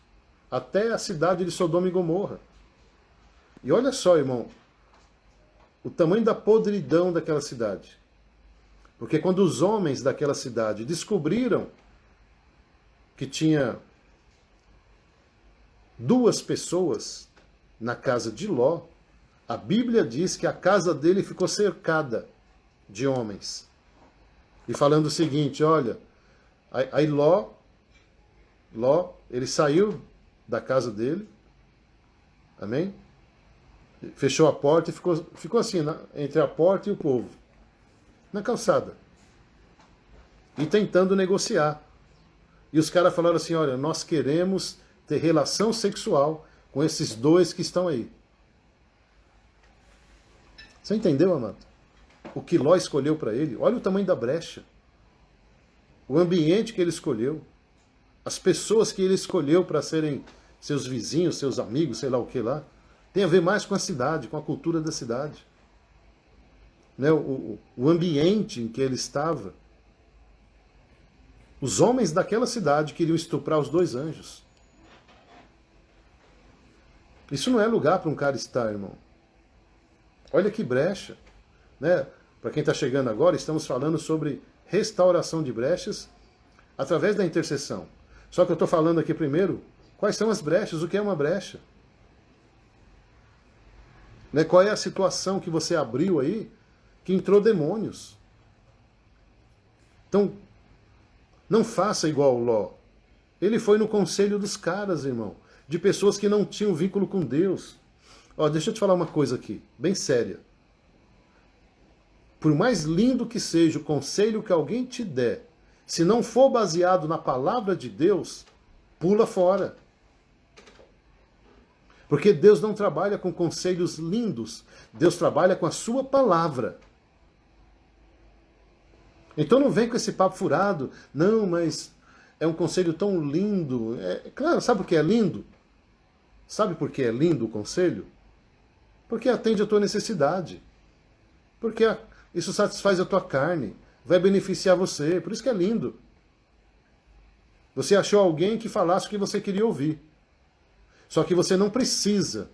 Até a cidade de Sodoma e Gomorra. E olha só, irmão. O tamanho da podridão daquela cidade. Porque quando os homens daquela cidade descobriram que tinha 2 pessoas na casa de Ló, a Bíblia diz que a casa dele ficou cercada de homens. E falando o seguinte, olha, aí Ló, ele saiu da casa dele, amém? Fechou a porta e ficou assim, entre a porta e o povo, na calçada. E tentando negociar. E os caras falaram assim, olha, nós queremos ter relação sexual com esses 2 que estão aí. Você entendeu, amado? O que Ló escolheu para ele? Olha o tamanho da brecha. O ambiente que ele escolheu. As pessoas que ele escolheu para serem seus vizinhos, seus amigos, sei lá o que lá. Tem a ver mais com a cidade, com a cultura da cidade. Né? O ambiente em que ele estava. Os homens daquela cidade queriam estuprar os 2 anjos. Isso não é lugar para um cara estar, irmão. Olha que brecha. Né? Para quem está chegando agora, estamos falando sobre restauração de brechas através da intercessão. Só que eu estou falando aqui primeiro, quais são as brechas, o que é uma brecha? Né? Qual é a situação que você abriu aí que entrou demônios? Então, não faça igual o Ló. Ele foi no conselho dos caras, irmão, de pessoas que não tinham vínculo com Deus. Ó, deixa eu te falar uma coisa aqui, bem séria. Por mais lindo que seja o conselho que alguém te der, se não for baseado na palavra de Deus, pula fora. Porque Deus não trabalha com conselhos lindos, Deus trabalha com a sua palavra. Então não vem com esse papo furado, não, mas é um conselho tão lindo. Claro, sabe por que é lindo? Sabe por que é lindo o conselho? Porque atende a tua necessidade. Porque isso satisfaz a tua carne, vai beneficiar você, por isso que é lindo. Você achou alguém que falasse o que você queria ouvir. Só que você não precisa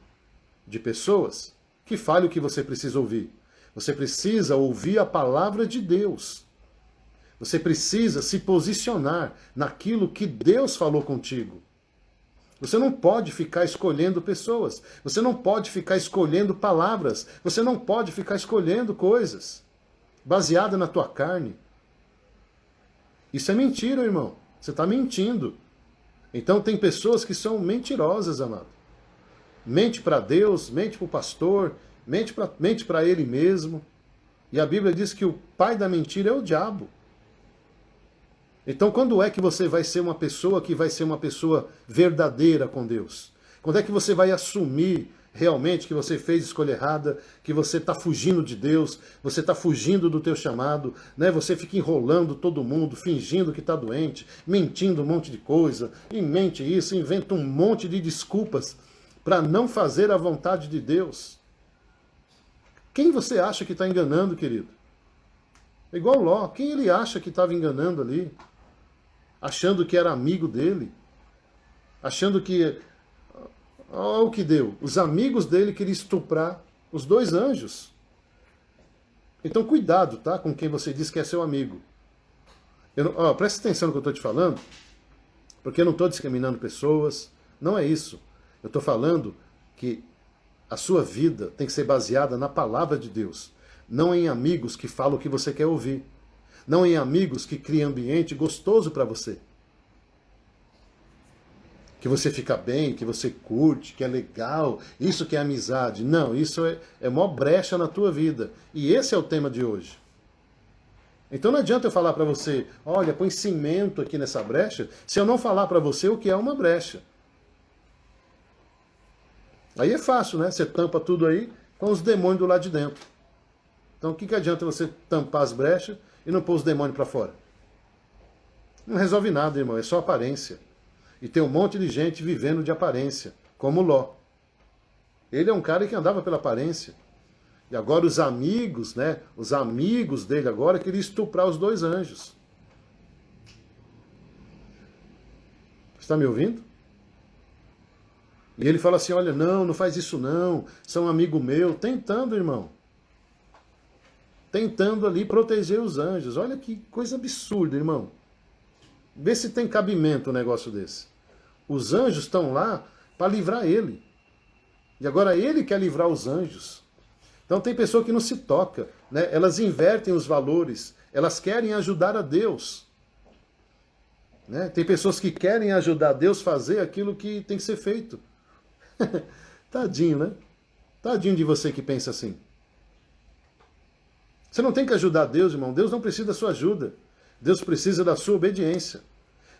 de pessoas que falem o que você precisa ouvir. Você precisa ouvir a palavra de Deus. Você precisa se posicionar naquilo que Deus falou contigo. Você não pode ficar escolhendo pessoas. Você não pode ficar escolhendo palavras. Você não pode ficar escolhendo coisas baseadas na tua carne. Isso é mentira, irmão. Você está mentindo. Então tem pessoas que são mentirosas, amado. Mente para Deus, mente para o pastor, mente para ele mesmo. E a Bíblia diz que o pai da mentira é o diabo. Então quando é que você vai ser uma pessoa que vai ser uma pessoa verdadeira com Deus? Quando é que você vai assumir realmente que você fez escolha errada, que você está fugindo de Deus, você está fugindo do teu chamado, né? Você fica enrolando todo mundo, fingindo que está doente, mentindo um monte de coisa, e mente isso, inventa um monte de desculpas para não fazer a vontade de Deus. Quem você acha que está enganando, querido? É igual Ló. Quem ele acha que estava enganando ali? Achando que era amigo dele? Achando que... Olha o que deu. Os amigos dele queriam estuprar os dois anjos. Então cuidado, tá? Com quem você diz que é seu amigo. Presta atenção no que eu estou te falando, porque eu não estou discriminando pessoas. Não é isso. Eu estou falando que a sua vida tem que ser baseada na palavra de Deus. Não em amigos que falam o que você quer ouvir. Não em amigos que criam ambiente gostoso para você. Que você fica bem, que você curte, que é legal, isso que é amizade. Não, isso é mó brecha na tua vida. E esse é o tema de hoje. Então não adianta eu falar para você, olha, põe cimento aqui nessa brecha, se eu não falar para você o que é uma brecha. Aí é fácil, né? Você tampa tudo aí com os demônios do lado de dentro. Então o que adianta você tampar as brechas e não pôr os demônios para fora? Não resolve nada, irmão, é só aparência. E tem um monte de gente vivendo de aparência, como Ló. Ele é um cara que andava pela aparência. E agora os amigos, né? Os amigos dele agora queriam estuprar os dois anjos. Está me ouvindo? E ele fala assim, olha, não faz isso não, são amigo meu. Tentando, irmão. Tentando ali proteger os anjos. Olha que coisa absurda, irmão. Vê se tem cabimento um negócio desse. Os anjos estão lá para livrar ele. E agora ele quer livrar os anjos. Então tem pessoa que não se toca, né? Elas invertem os valores. Elas querem ajudar a Deus. Né? Tem pessoas que querem ajudar Deus a fazer aquilo que tem que ser feito. Tadinho, né? Tadinho de você que pensa assim. Você não tem que ajudar Deus, irmão. Deus não precisa da sua ajuda. Deus precisa da sua obediência.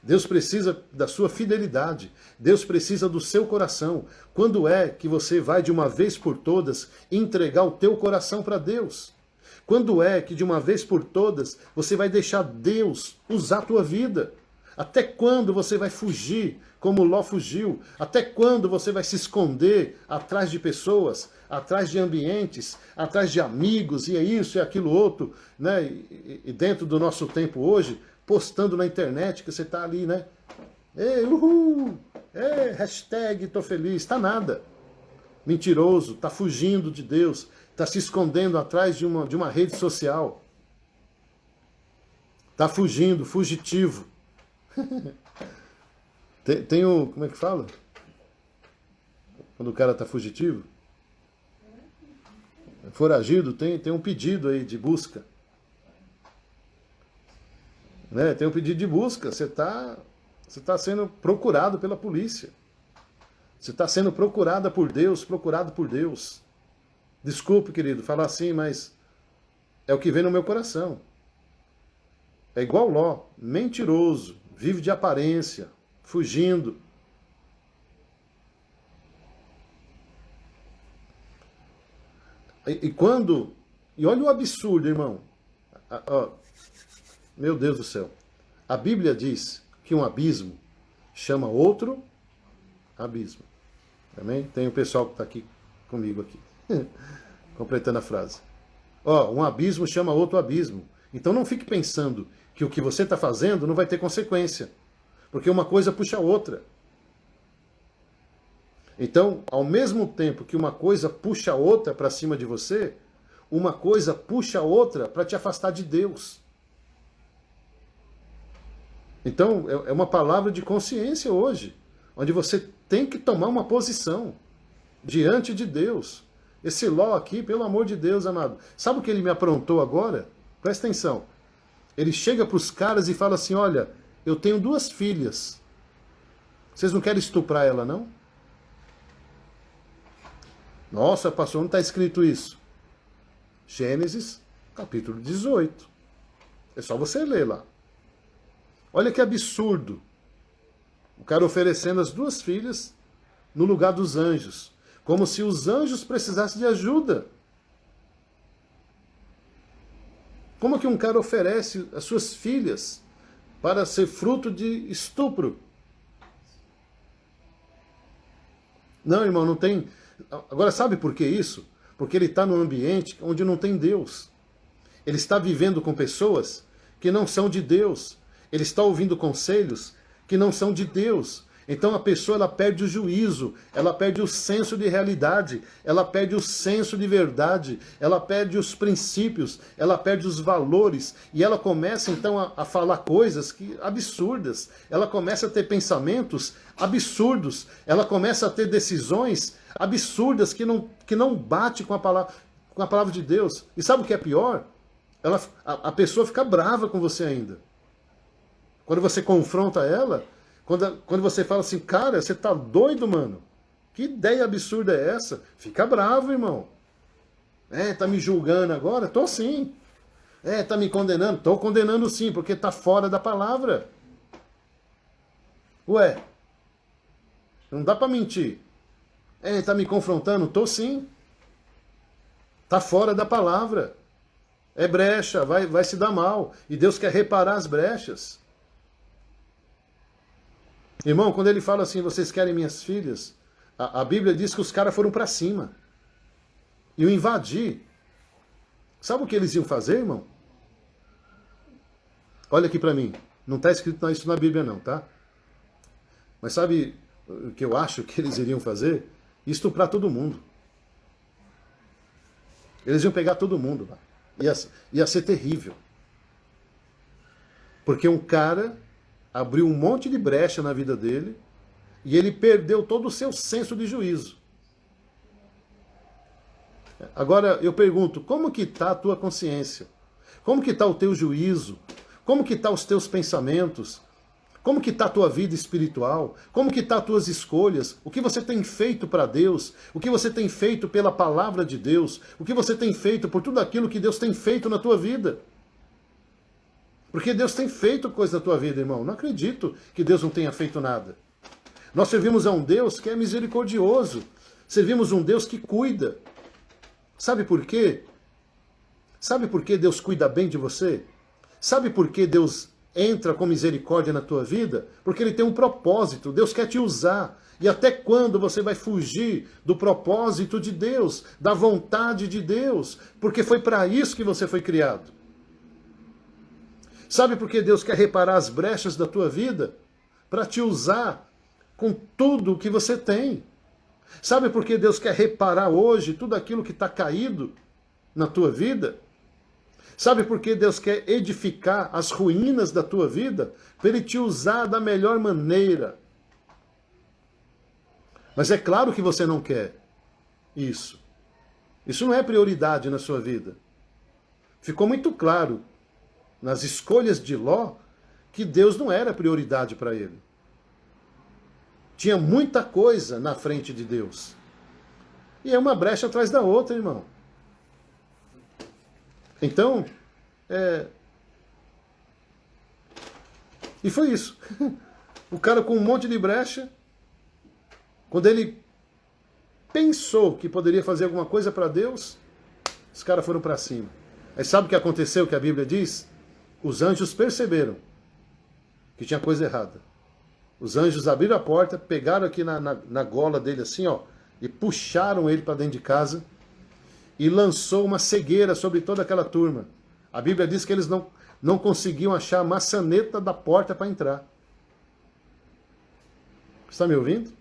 Deus precisa da sua fidelidade. Deus precisa do seu coração. Quando é que você vai de uma vez por todas entregar o teu coração para Deus? Quando é que de uma vez por todas você vai deixar Deus usar a tua vida? Até quando você vai fugir como Ló fugiu? Até quando você vai se esconder atrás de pessoas, atrás de ambientes, atrás de amigos, e é isso e aquilo outro, né? E dentro do nosso tempo hoje, postando na internet que você está ali, né? Ei, uhul! Ei, hashtag tô feliz. Tá nada. Mentiroso, tá fugindo de Deus, tá se escondendo atrás de uma rede social. Tá fugindo, fugitivo. Tem o... Como é que fala? Quando o cara tá fugitivo? Foragido, tem um pedido aí de busca. Né? Tem um pedido de busca, você tá sendo procurado pela polícia. Você está sendo procurada por Deus, procurado por Deus. Desculpe, querido, falar assim, mas é o que vem no meu coração. É igual Ló, mentiroso, vive de aparência, fugindo. E olha o absurdo, irmão. Meu Deus do céu. A Bíblia diz que um abismo chama outro abismo. Amém? Tem o pessoal que está aqui comigo aqui. Completando a frase. Um abismo chama outro abismo. Então não fique pensando que o que você está fazendo não vai ter consequência. Porque uma coisa puxa a outra. Então, ao mesmo tempo que uma coisa puxa a outra para cima de você, uma coisa puxa a outra para te afastar de Deus. Então, é uma palavra de consciência hoje, onde você tem que tomar uma posição diante de Deus. Esse Ló aqui, pelo amor de Deus, amado, sabe o que ele me aprontou agora? Presta atenção. Ele chega para os caras e fala assim, olha, eu tenho 2 filhas. Vocês não querem estuprar ela, não? Nossa, pastor, não está escrito isso. Gênesis, capítulo 18. É só você ler lá. Olha que absurdo. O cara oferecendo as 2 filhas no lugar dos anjos. Como se os anjos precisassem de ajuda. Como que um cara oferece as suas filhas para ser fruto de estupro? Não, irmão, não tem... Agora, sabe por que isso? Porque ele está num ambiente onde não tem Deus. Ele está vivendo com pessoas que não são de Deus. Ele está ouvindo conselhos que não são de Deus. Então a pessoa ela perde o juízo, ela perde o senso de realidade, ela perde o senso de verdade, ela perde os princípios, ela perde os valores e ela começa então a falar coisas absurdas. Ela começa a ter pensamentos absurdos, ela começa a ter decisões absurdas que não bate com a palavra de Deus. E sabe o que é pior? A pessoa fica brava com você ainda. Quando você confronta ela, quando você fala assim, cara, você tá doido, mano? Que ideia absurda é essa? Fica bravo, irmão. Tá me julgando agora? Tô sim. Tá me condenando? Tô condenando sim, porque tá fora da palavra. Ué, não dá pra mentir. Tá me confrontando? Tô sim. Tá fora da palavra. É brecha, vai se dar mal. E Deus quer reparar as brechas. Irmão, quando ele fala assim, vocês querem minhas filhas, a Bíblia diz que os caras foram para cima. Iam invadir. Sabe o que eles iam fazer, irmão? Olha aqui para mim. Não está escrito isso na Bíblia não, tá? Mas sabe o que eu acho que eles iriam fazer? Estuprar todo mundo. Eles iam pegar todo mundo. Ia ser terrível. Porque um cara abriu um monte de brecha na vida dele e ele perdeu todo o seu senso de juízo. Agora eu pergunto, como que está a tua consciência? Como que está o teu juízo? Como que estão os teus pensamentos? Como que está a tua vida espiritual? Como que estão as tuas escolhas? O que você tem feito para Deus? O que você tem feito pela palavra de Deus? O que você tem feito por tudo aquilo que Deus tem feito na tua vida? Porque Deus tem feito coisa na tua vida, irmão. Não acredito que Deus não tenha feito nada. Nós servimos a um Deus que é misericordioso. Servimos um Deus que cuida. Sabe por quê? Sabe por que Deus cuida bem de você? Sabe por que Deus entra com misericórdia na tua vida? Porque Ele tem um propósito. Deus quer te usar. E até quando você vai fugir do propósito de Deus, da vontade de Deus? Porque foi para isso que você foi criado. Sabe por que Deus quer reparar as brechas da tua vida? Para te usar com tudo o que você tem. Sabe por que Deus quer reparar hoje tudo aquilo que está caído na tua vida? Sabe por que Deus quer edificar as ruínas da tua vida? Para Ele te usar da melhor maneira. Mas é claro que você não quer isso. Isso não é prioridade na sua vida. Ficou muito claro nas escolhas de Ló, que Deus não era prioridade para ele. Tinha muita coisa na frente de Deus. E é uma brecha atrás da outra, irmão. Então, e foi isso. O cara com um monte de brecha, quando ele pensou que poderia fazer alguma coisa para Deus, os caras foram para cima. Aí sabe o que aconteceu, que a Bíblia diz? Os anjos perceberam que tinha coisa errada. Os anjos abriram a porta, pegaram aqui na gola dele assim, ó, e puxaram ele para dentro de casa e lançou uma cegueira sobre toda aquela turma. A Bíblia diz que eles não conseguiam achar a maçaneta da porta para entrar. Está me ouvindo?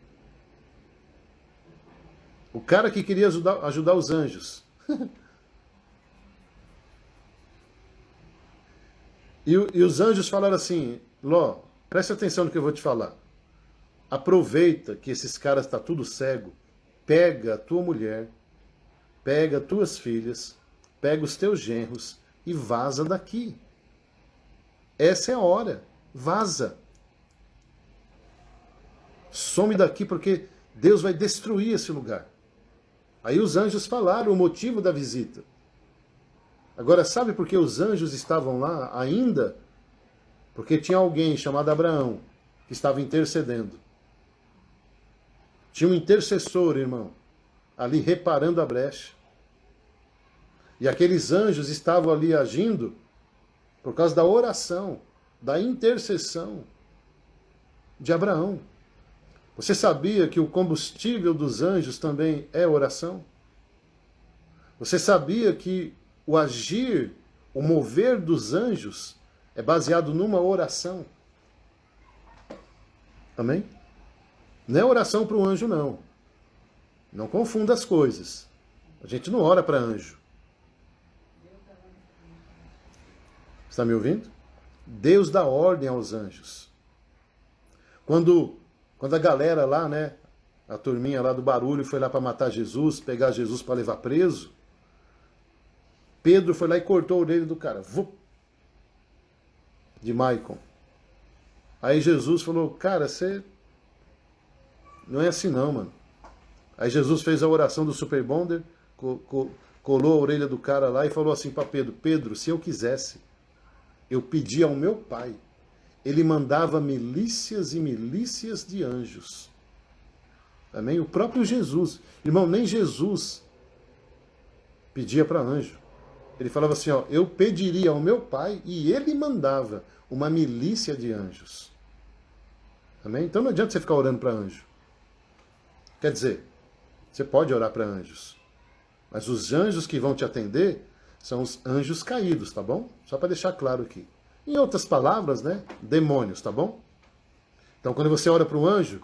O cara que queria ajudar os anjos. E os anjos falaram assim, Ló, preste atenção no que eu vou te falar. Aproveita que esses caras estão tudo cego, pega a tua mulher, pega as tuas filhas, pega os teus genros e vaza daqui. Essa é a hora. Vaza. Some daqui porque Deus vai destruir esse lugar. Aí os anjos falaram o motivo da visita. Agora, sabe por que os anjos estavam lá ainda? Porque tinha alguém chamado Abraão que estava intercedendo. Tinha um intercessor, irmão, ali reparando a brecha. E aqueles anjos estavam ali agindo por causa da oração, da intercessão de Abraão. Você sabia que o combustível dos anjos também é oração? Você sabia que o agir, o mover dos anjos é baseado numa oração? Amém? Não é oração para o anjo, não. Não confunda as coisas. A gente não ora para anjo. Está me ouvindo? Deus dá ordem aos anjos. Quando a galera lá, né, a turminha lá do barulho foi lá para matar Jesus, pegar Jesus para levar preso, Pedro foi lá e cortou a orelha do cara. De Maicon. Aí Jesus falou, cara, você... Não é assim não, mano. Aí Jesus fez a oração do Super Bonder, colou a orelha do cara lá e falou assim para Pedro, Pedro, se eu quisesse, eu pedia ao meu pai, ele mandava milícias e milícias de anjos. Amém? O próprio Jesus. Irmão, nem Jesus pedia para anjo. Ele falava assim, ó, eu pediria ao meu pai e ele mandava uma milícia de anjos. Amém? Então não adianta você ficar orando para anjo. Quer dizer, você pode orar para anjos, mas os anjos que vão te atender são os anjos caídos, tá bom? Só para deixar claro aqui. Em outras palavras, né? Demônios, tá bom? Então quando você ora para o anjo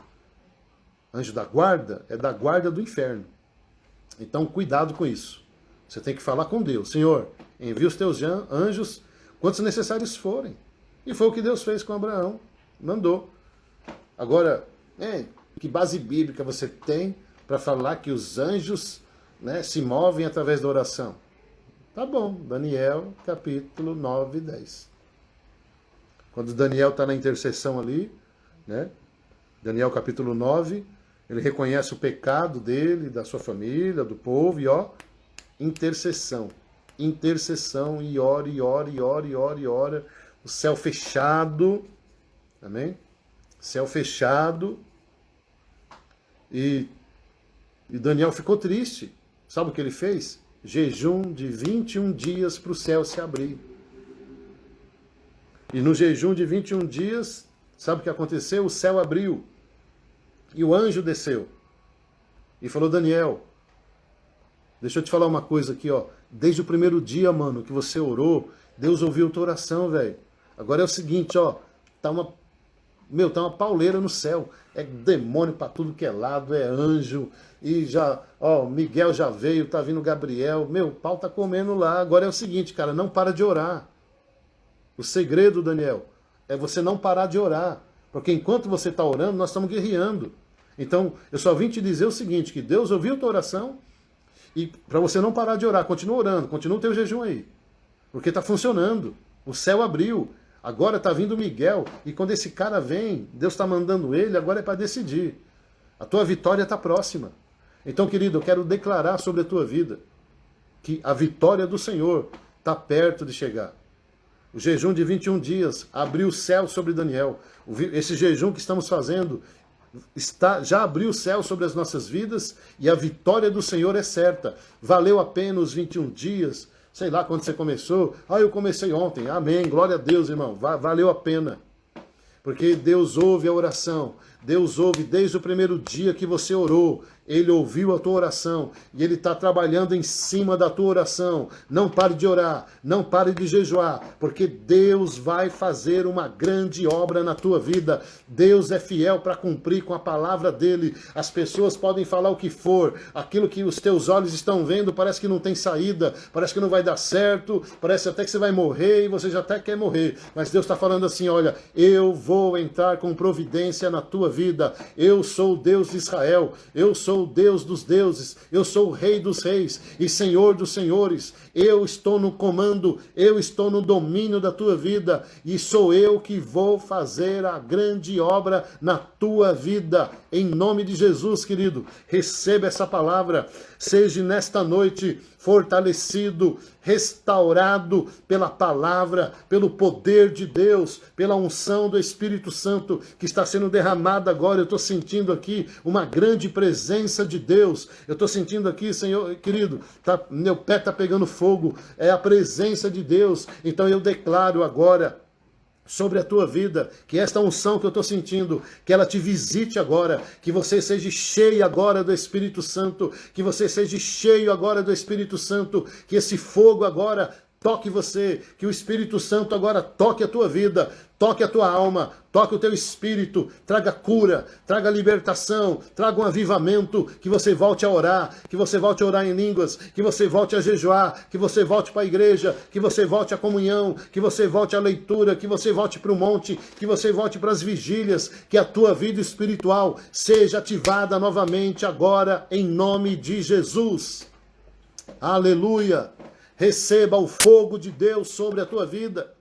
da guarda, é da guarda do inferno. Então cuidado com isso. Você tem que falar com Deus. Senhor, envia os teus anjos quantos necessários forem. E foi o que Deus fez com Abraão. Mandou. Agora, que base bíblica você tem para falar que os anjos, né, se movem através da oração? Tá bom, Daniel capítulo 9 e 10. Quando Daniel está na intercessão ali, né, Daniel capítulo 9, ele reconhece o pecado dele, da sua família, do povo, e ó, intercessão. Intercessão, e ora, e ora, e ora, e ora, e ora. O céu fechado, amém? Céu fechado. E Daniel ficou triste. Sabe o que ele fez? Jejum de 21 dias para o céu se abrir. E no jejum de 21 dias, sabe o que aconteceu? O céu abriu. E o anjo desceu. E falou, Daniel, deixa eu te falar uma coisa aqui, ó. Desde o primeiro dia, mano, que você orou, Deus ouviu a tua oração, velho. Agora é o seguinte, ó. Tá uma pauleira no céu. É demônio pra tudo que é lado, é anjo. E já, ó, Miguel já veio, tá vindo Gabriel. Meu, o pau tá comendo lá. Agora é o seguinte, cara, não para de orar. O segredo, Daniel, é você não parar de orar. Porque enquanto você está orando, nós estamos guerreando. Então, eu só vim te dizer o seguinte, que Deus ouviu a tua oração e para você não parar de orar, continua orando, continua o teu jejum aí. Porque está funcionando. O céu abriu. Agora está vindo Miguel. E quando esse cara vem, Deus está mandando ele, agora é para decidir. A tua vitória está próxima. Então, querido, eu quero declarar sobre a tua vida que a vitória do Senhor está perto de chegar. O jejum de 21 dias abriu o céu sobre Daniel. Esse jejum que estamos fazendo já abriu o céu sobre as nossas vidas e a vitória do Senhor é certa. Valeu a pena os 21 dias, sei lá quando você começou. Eu comecei ontem. Amém, glória a Deus, irmão. Valeu a pena. Porque Deus ouve a oração. Deus ouve desde o primeiro dia que você orou. Ele ouviu a tua oração e Ele está trabalhando em cima da tua oração. Não pare de orar, não pare de jejuar, porque Deus vai fazer uma grande obra na tua vida. Deus é fiel para cumprir com a palavra dEle. As pessoas podem falar o que for, aquilo que os teus olhos estão vendo parece que não tem saída, parece que não vai dar certo, parece até que você vai morrer e você já até quer morrer. Mas Deus está falando assim, olha, eu vou entrar com providência na tua vida. Eu sou o Deus de Israel, eu sou o Deus dos deuses, eu sou o Rei dos reis e Senhor dos senhores. Eu estou no comando, eu estou no domínio da tua vida e sou eu que vou fazer a grande obra na tua vida. Em nome de Jesus, querido, receba essa palavra. Seja nesta noite fortalecido, restaurado pela palavra, pelo poder de Deus, pela unção do Espírito Santo que está sendo derramada agora. Eu estou sentindo aqui uma grande presença de Deus. Eu estou sentindo aqui, Senhor, querido, meu pé está pegando fogo. É a presença de Deus. Então eu declaro agora sobre a tua vida, que esta unção que eu estou sentindo, que ela te visite agora, que você seja cheio agora do Espírito Santo, que você seja cheio agora do Espírito Santo, que esse fogo agora toque você, que o Espírito Santo agora toque a tua vida, toque a tua alma, toque o teu espírito, traga cura, traga libertação, traga um avivamento, que você volte a orar, que você volte a orar em línguas, que você volte a jejuar, que você volte para a igreja, que você volte à comunhão, que você volte à leitura, que você volte para o monte, que você volte para as vigílias, que a tua vida espiritual seja ativada novamente agora, em nome de Jesus. Aleluia! Receba o fogo de Deus sobre a tua vida.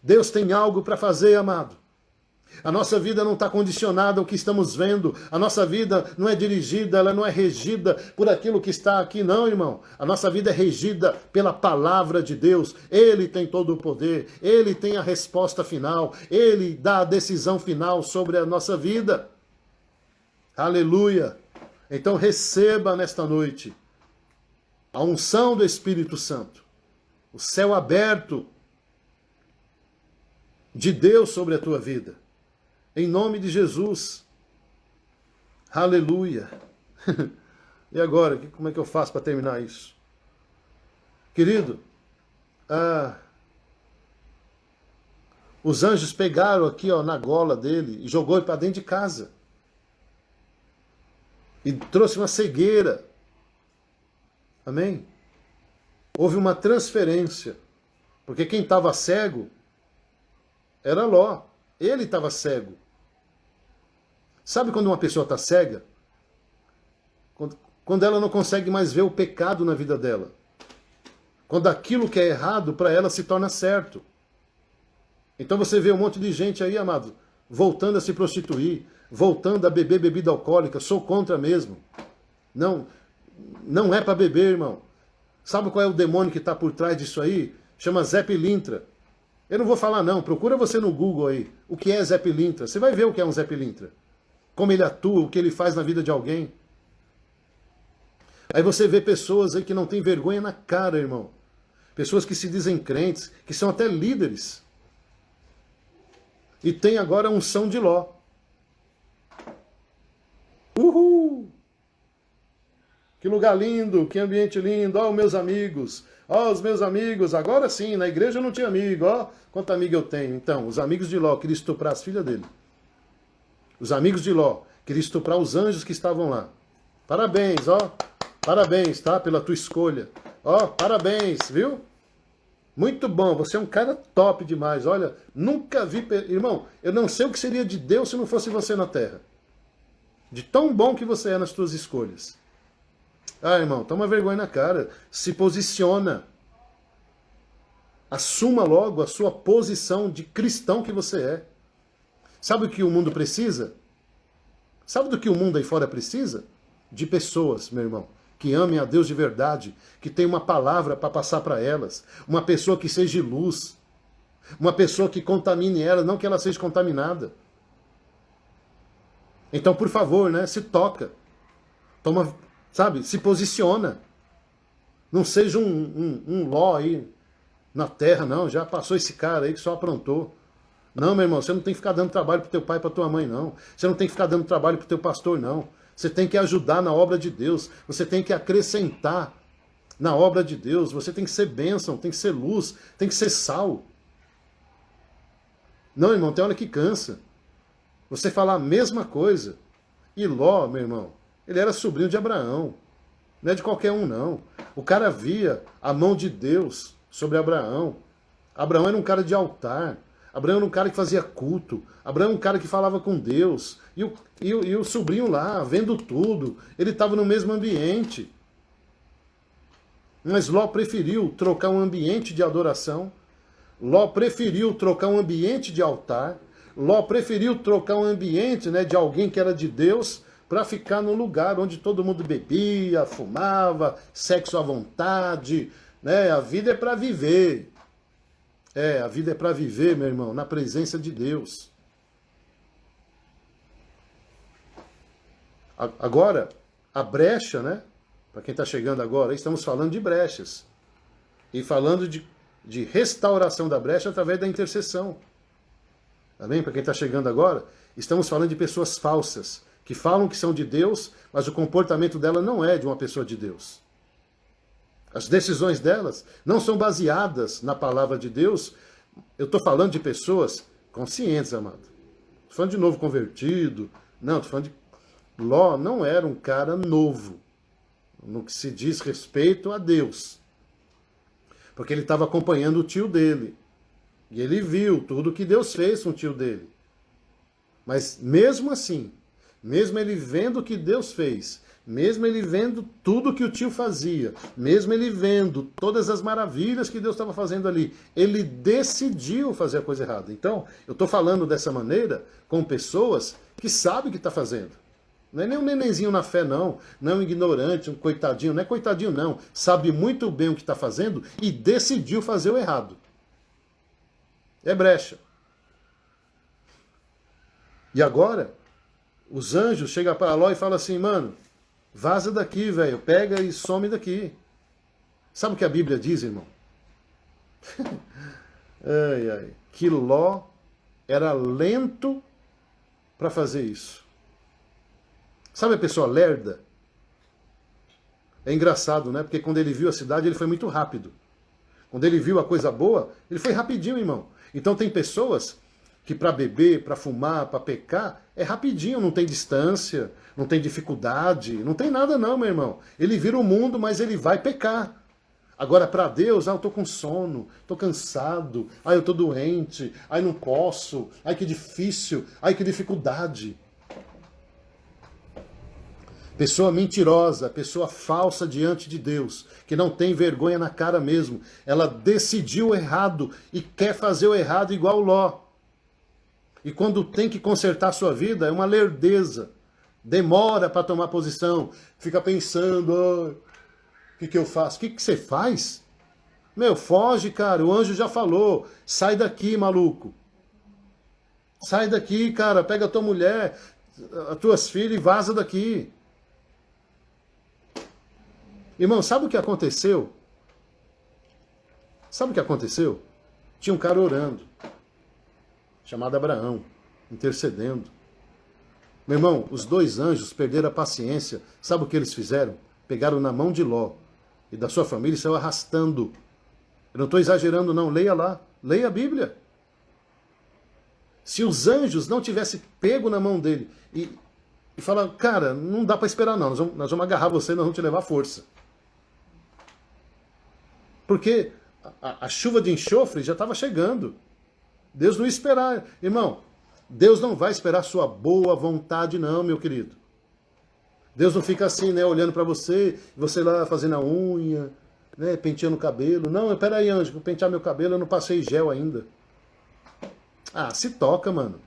Deus tem algo para fazer, amado. A nossa vida não está condicionada ao que estamos vendo. A nossa vida não é dirigida, ela não é regida por aquilo que está aqui, não, irmão. A nossa vida é regida pela palavra de Deus. Ele tem todo o poder. Ele tem a resposta final. Ele dá a decisão final sobre a nossa vida. Aleluia. Então receba nesta noite a unção do Espírito Santo, o céu aberto de Deus sobre a tua vida. Em nome de Jesus. Aleluia. E agora, como é que eu faço para terminar isso? Querido, os anjos pegaram aqui na gola dele e jogou ele para dentro de casa. E trouxe uma cegueira. Amém? Houve uma transferência. Porque quem estava cego era Ló. Ele estava cego. Sabe quando uma pessoa está cega? Quando ela não consegue mais ver o pecado na vida dela. Quando aquilo que é errado para ela se torna certo. Então você vê um monte de gente aí, amado, voltando a se prostituir, voltando a beber bebida alcoólica. Sou contra mesmo. Não é para beber, irmão. Sabe qual é o demônio que está por trás disso aí? Chama Zé Pilintra. Eu não vou falar não, procura você no Google aí. O que é Zé Pilintra? Você vai ver o que é um Zé Pilintra. Como ele atua, o que ele faz na vida de alguém. Aí você vê pessoas aí que não têm vergonha na cara, irmão. Pessoas que se dizem crentes, que são até líderes. E tem agora a unção de Ló. Uhul! Que lugar lindo, que ambiente lindo, ó, meus amigos, ó, os meus amigos, agora sim, na igreja eu não tinha amigo, ó, quanto amigo eu tenho. Então, os amigos de Ló queriam estuprar as filhas dele. Os amigos de Ló queriam estuprar os anjos que estavam lá. Parabéns, ó, parabéns, tá, pela tua escolha. Ó, parabéns, viu? Muito bom, você é um cara top demais, olha, nunca vi, irmão, eu não sei o que seria de Deus se não fosse você na terra. De tão bom que você é nas tuas escolhas. Ah, irmão, toma vergonha na cara. Se posiciona. Assuma logo a sua posição de cristão que você é. Sabe o que o mundo precisa? Sabe do que o mundo aí fora precisa? De pessoas, meu irmão, que amem a Deus de verdade, que tenham uma palavra para passar para elas. Uma pessoa que seja luz. Uma pessoa que contamine elas, não que ela seja contaminada. Então, por favor, né, se toca. Toma... Sabe, se posiciona. Não seja um Ló aí na terra, não. Já passou esse cara aí que só aprontou. Não, meu irmão, você não tem que ficar dando trabalho pro teu pai e pra tua mãe, não. Você não tem que ficar dando trabalho pro teu pastor, não. Você tem que ajudar na obra de Deus. Você tem que acrescentar na obra de Deus. Você tem que ser bênção, tem que ser luz, tem que ser sal. Não, irmão, tem hora que cansa. Você falar a mesma coisa. E Ló, meu irmão, ele era sobrinho de Abraão. Não é de qualquer um, não. O cara via a mão de Deus sobre Abraão. Abraão era um cara de altar. Abraão era um cara que fazia culto. Abraão era um cara que falava com Deus. E o sobrinho lá, vendo tudo. Ele estava no mesmo ambiente. Mas Ló preferiu trocar um ambiente de adoração. Ló preferiu trocar um ambiente de altar. Ló preferiu trocar um ambiente, né, de alguém que era de Deus, para ficar no lugar onde todo mundo bebia, fumava, sexo à vontade, né? A vida é para viver. A vida é para viver, meu irmão, na presença de Deus. Agora, a brecha, né? Para quem está chegando agora, estamos falando de brechas. E falando de restauração da brecha através da intercessão. Amém? Para quem está chegando agora, estamos falando de pessoas falsas, que falam que são de Deus, mas o comportamento dela não é de uma pessoa de Deus. As decisões delas não são baseadas na palavra de Deus. Eu estou falando de pessoas conscientes, amado. Estou falando de novo convertido. Não, estou falando de... Ló não era um cara novo, no que se diz respeito a Deus. Porque ele estava acompanhando o tio dele. E ele viu tudo que Deus fez com o tio dele. Mas mesmo assim, mesmo ele vendo o que Deus fez, mesmo ele vendo tudo que o tio fazia, mesmo ele vendo todas as maravilhas que Deus estava fazendo ali, ele decidiu fazer a coisa errada. Então, eu estou falando dessa maneira com pessoas que sabem o que está fazendo. Não é nem um nenenzinho na fé, não. Não é um ignorante, um coitadinho. Não é coitadinho, não. Sabe muito bem o que está fazendo e decidiu fazer o errado. É brecha. E agora, os anjos chegam para Ló e falam assim, mano, vaza daqui, velho, pega e some daqui. Sabe o que a Bíblia diz, irmão? Ai, ai, que Ló era lento para fazer isso. Sabe a pessoa lerda? É engraçado, né? Porque quando ele viu a cidade, ele foi muito rápido. Quando ele viu a coisa boa, ele foi rapidinho, irmão. Então tem pessoas que para beber, para fumar, para pecar, é rapidinho, não tem distância, não tem dificuldade, não tem nada não, meu irmão. Ele vira o mundo, mas ele vai pecar. Agora para Deus, eu tô com sono, tô cansado, eu tô doente, não posso, que difícil, que dificuldade. Pessoa mentirosa, pessoa falsa diante de Deus, que não tem vergonha na cara mesmo. Ela decidiu errado e quer fazer o errado igual Ló. E quando tem que consertar a sua vida, é uma lerdeza. Demora para tomar posição. Fica pensando, o que eu faço? O que você faz? Meu, foge, cara. O anjo já falou. Sai daqui, maluco. Sai daqui, cara. Pega a tua mulher, as tuas filhas e vaza daqui. Irmão, sabe o que aconteceu? Sabe o que aconteceu? Tinha um cara orando, chamado Abraão, intercedendo. Meu irmão, os dois anjos perderam a paciência. Sabe o que eles fizeram? Pegaram na mão de Ló e da sua família e saiu arrastando. Eu não estou exagerando não, leia lá, leia a Bíblia. Se os anjos não tivessem pego na mão dele e falaram, cara, não dá para esperar não, nós vamos agarrar você, nós vamos te levar à força. Porque a chuva de enxofre já estava chegando. Deus não ia esperar. Irmão, Deus não vai esperar sua boa vontade não, meu querido. Deus não fica assim, né, olhando para você, você lá fazendo a unha, né, penteando o cabelo. Não, peraí, anjo, vou pentear meu cabelo, eu não passei gel ainda. Se toca, mano.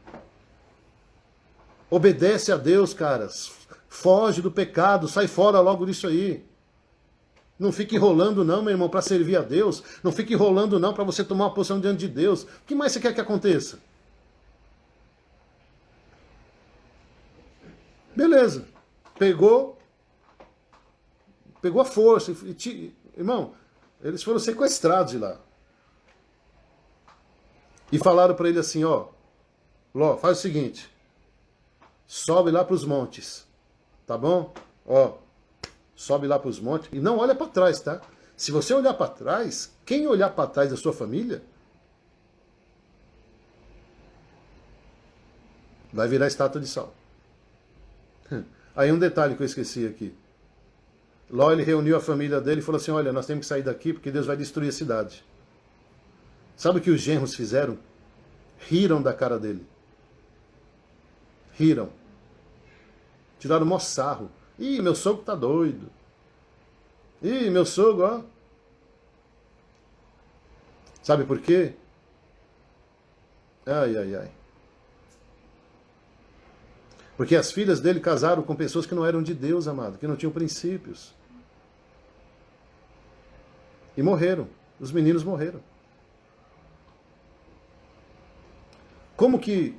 Obedece a Deus, caras. Foge do pecado, sai fora logo disso aí. Não fique enrolando não, meu irmão, para servir a Deus. Não fique enrolando não para você tomar uma posição diante de Deus. O que mais você quer que aconteça? Beleza. Pegou a força. Irmão, eles foram sequestrados de lá. E falaram para ele assim, ó, Ló, faz o seguinte, sobe lá para os montes, tá bom? Ó, sobe lá para os montes e não olha para trás, tá? Se você olhar para trás, quem olhar para trás da sua família vai virar estátua de sal. Aí um detalhe que eu esqueci aqui. Ló, ele reuniu a família dele e falou assim, olha, nós temos que sair daqui porque Deus vai destruir a cidade. Sabe o que os genros fizeram? Riram da cara dele. Riram. Tiraram o maior sarro. Ih, meu sogro tá doido. Ih, meu sogro, ó. Sabe por quê? Ai, ai, ai. Porque as filhas dele casaram com pessoas que não eram de Deus, amado, que não tinham princípios. E morreram. Os meninos morreram. Como que...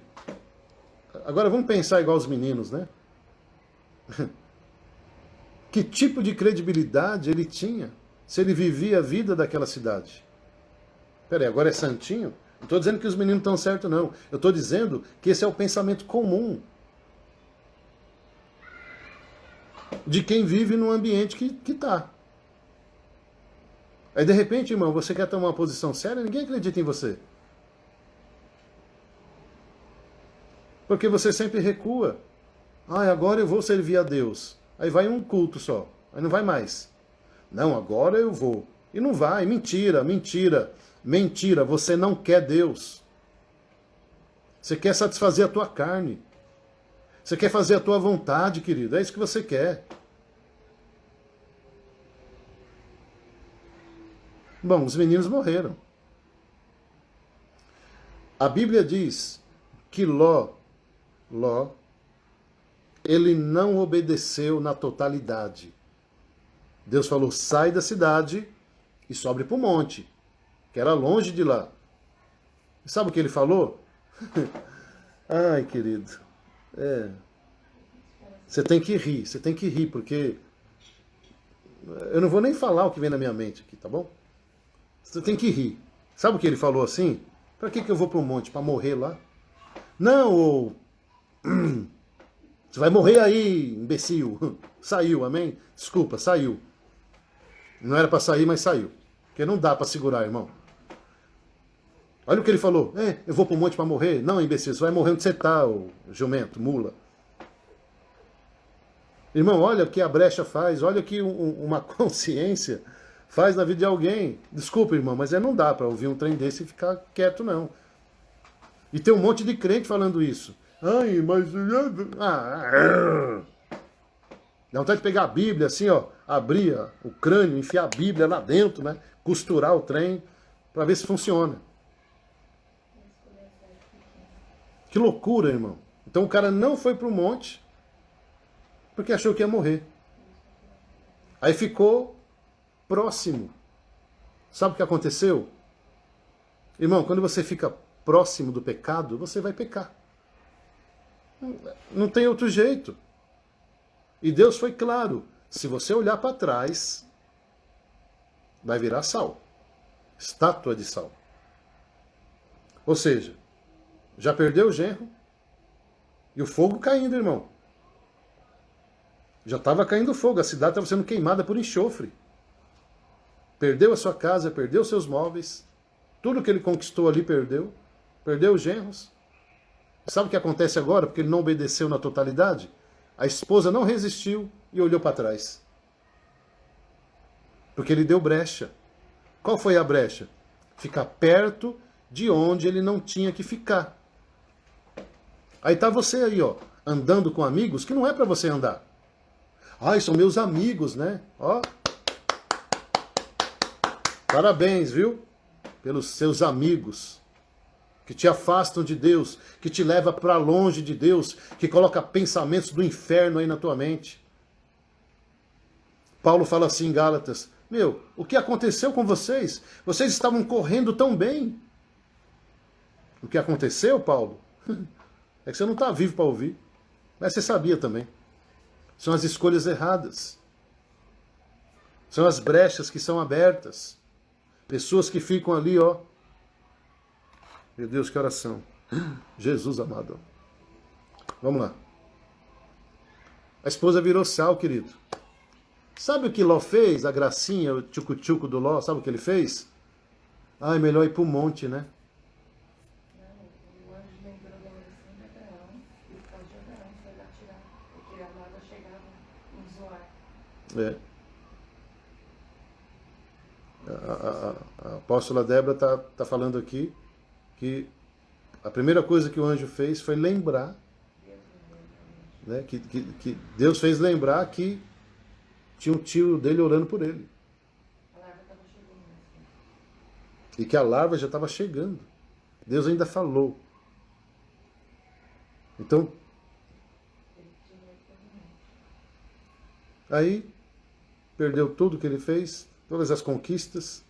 Agora vamos pensar igual os meninos, né? Que tipo de credibilidade ele tinha se ele vivia a vida daquela cidade? Peraí, agora é santinho? Não estou dizendo que os meninos estão certos, não. Eu estou dizendo que esse é o pensamento comum de quem vive num ambiente que está. Aí, de repente, irmão, você quer tomar uma posição séria, ninguém acredita em você. Porque você sempre recua. Ah, agora eu vou servir a Deus. Aí vai um culto só. Aí não vai mais. Não, agora eu vou. E não vai. Mentira, mentira, mentira. Você não quer Deus. Você quer satisfazer a tua carne. Você quer fazer a tua vontade, querido. É isso que você quer. Bom, os meninos morreram. A Bíblia diz que Ló, ele não obedeceu na totalidade. Deus falou, sai da cidade e sobe para o monte, que era longe de lá. E sabe o que ele falou? Ai, querido, você tem que rir, porque eu não vou nem falar o que vem na minha mente aqui, tá bom? Você tem que rir. Sabe o que ele falou assim? Para que eu vou para o monte? Para morrer lá? Não, você vai morrer aí, imbecil. Saiu, amém? Desculpa, saiu. Não era para sair, mas saiu. Porque não dá para segurar, irmão. Olha o que ele falou. Eu vou para o monte para morrer? Não, imbecil, você vai morrer onde você está, ô jumento, mula. Irmão, olha o que a brecha faz. Olha o que uma consciência faz na vida de alguém. Desculpa, irmão, mas não dá para ouvir um trem desse e ficar quieto, não. E tem um monte de crente falando isso. Ai, mas... Dá vontade de pegar a Bíblia assim, ó, abrir o crânio, enfiar a Bíblia lá dentro, né? Costurar o trem, para ver se funciona. Que loucura, irmão. Então o cara não foi para o monte porque achou que ia morrer. Aí ficou próximo. Sabe o que aconteceu? Irmão, quando você fica próximo do pecado, você vai pecar. Não tem outro jeito. E Deus foi claro. Se você olhar para trás, vai virar sal. Estátua de sal. Ou seja, já perdeu o genro e o fogo caindo, irmão. Já estava caindo fogo, a cidade estava sendo queimada por enxofre. Perdeu a sua casa, perdeu seus móveis, tudo que ele conquistou ali perdeu. Perdeu os genros. Sabe o que acontece agora? Porque ele não obedeceu na totalidade? A esposa não resistiu e olhou para trás. Porque ele deu brecha. Qual foi a brecha? Ficar perto de onde ele não tinha que ficar. Aí tá você aí, ó, andando com amigos que não é para você andar. Ai, são meus amigos, né? Ó. Parabéns, viu? Pelos seus amigos que te afastam de Deus, que te leva para longe de Deus, que coloca pensamentos do inferno aí na tua mente. Paulo fala assim em Gálatas, o que aconteceu com vocês? Vocês estavam correndo tão bem. O que aconteceu, Paulo? É que você não está vivo para ouvir. Mas você sabia também. São as escolhas erradas. São as brechas que são abertas. Pessoas que ficam ali, ó. Meu Deus, que oração. Jesus amado. Vamos lá. A esposa virou sal, querido. Sabe o que Ló fez? A gracinha, o tchucu-tchucu do Ló, sabe o que ele fez? É melhor ir pro monte, né? O anjo lembrou da oração de Abraão e o pai de Abraão foi lá tirar, porque a água chegava em Zoar. A apóstola Débora tá falando aqui que a primeira coisa que o anjo fez foi lembrar, né, que Deus fez lembrar que tinha um tio dele orando por ele. A larva estava chegando. E que a larva já estava chegando. Deus ainda falou. Então, aí, perdeu tudo que ele fez, todas as conquistas.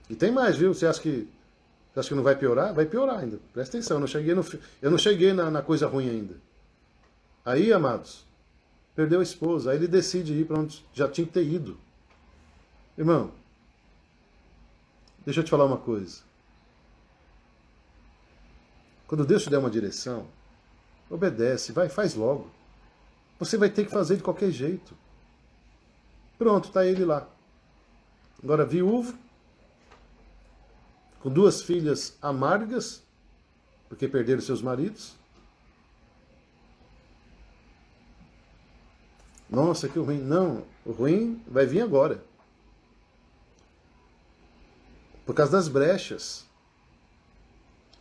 E tem mais, viu? Você acha que não vai piorar? Vai piorar ainda. Presta atenção, eu não cheguei na coisa ruim ainda. Aí, amados, perdeu a esposa. Aí ele decide ir para onde já tinha que ter ido. Irmão, deixa eu te falar uma coisa. Quando Deus te der uma direção, obedece, vai, faz logo. Você vai ter que fazer de qualquer jeito. Pronto, está ele lá. Agora viúvo, com 2 filhas amargas, porque perderam seus maridos. Nossa, que ruim. Não, o ruim vai vir agora. Por causa das brechas.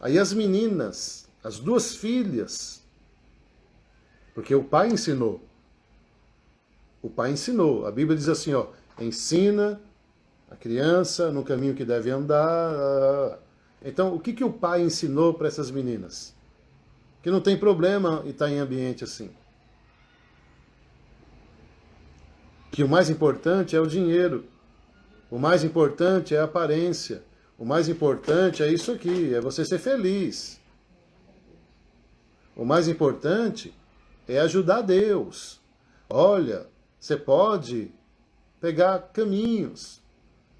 Aí as meninas, as 2 filhas, porque o pai ensinou. O pai ensinou. A Bíblia diz assim, ó, ensina a criança no caminho que deve andar. Então, o que o pai ensinou para essas meninas? Que não tem problema estar em ambiente assim. Que o mais importante é o dinheiro. O mais importante é a aparência. O mais importante é isso aqui, é você ser feliz. O mais importante é ajudar Deus. Olha, você pode pegar caminhos.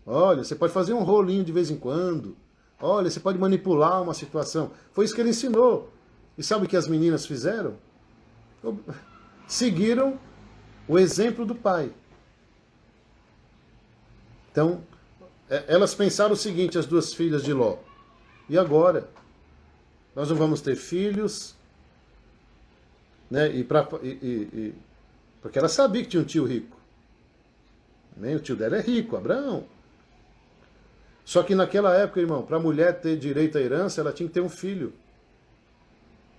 Olha, você pode fazer um rolinho de vez em quando. Olha, você pode manipular uma situação. Foi isso que ele ensinou. E sabe o que as meninas fizeram? Seguiram o exemplo do pai. Então, elas pensaram o seguinte, as 2 filhas de Ló. E agora? Nós não vamos ter filhos, né? Porque ela sabia que tinha um tio rico. O tio dela é rico, Abraão. Só que naquela época, irmão, para a mulher ter direito à herança, ela tinha que ter um filho.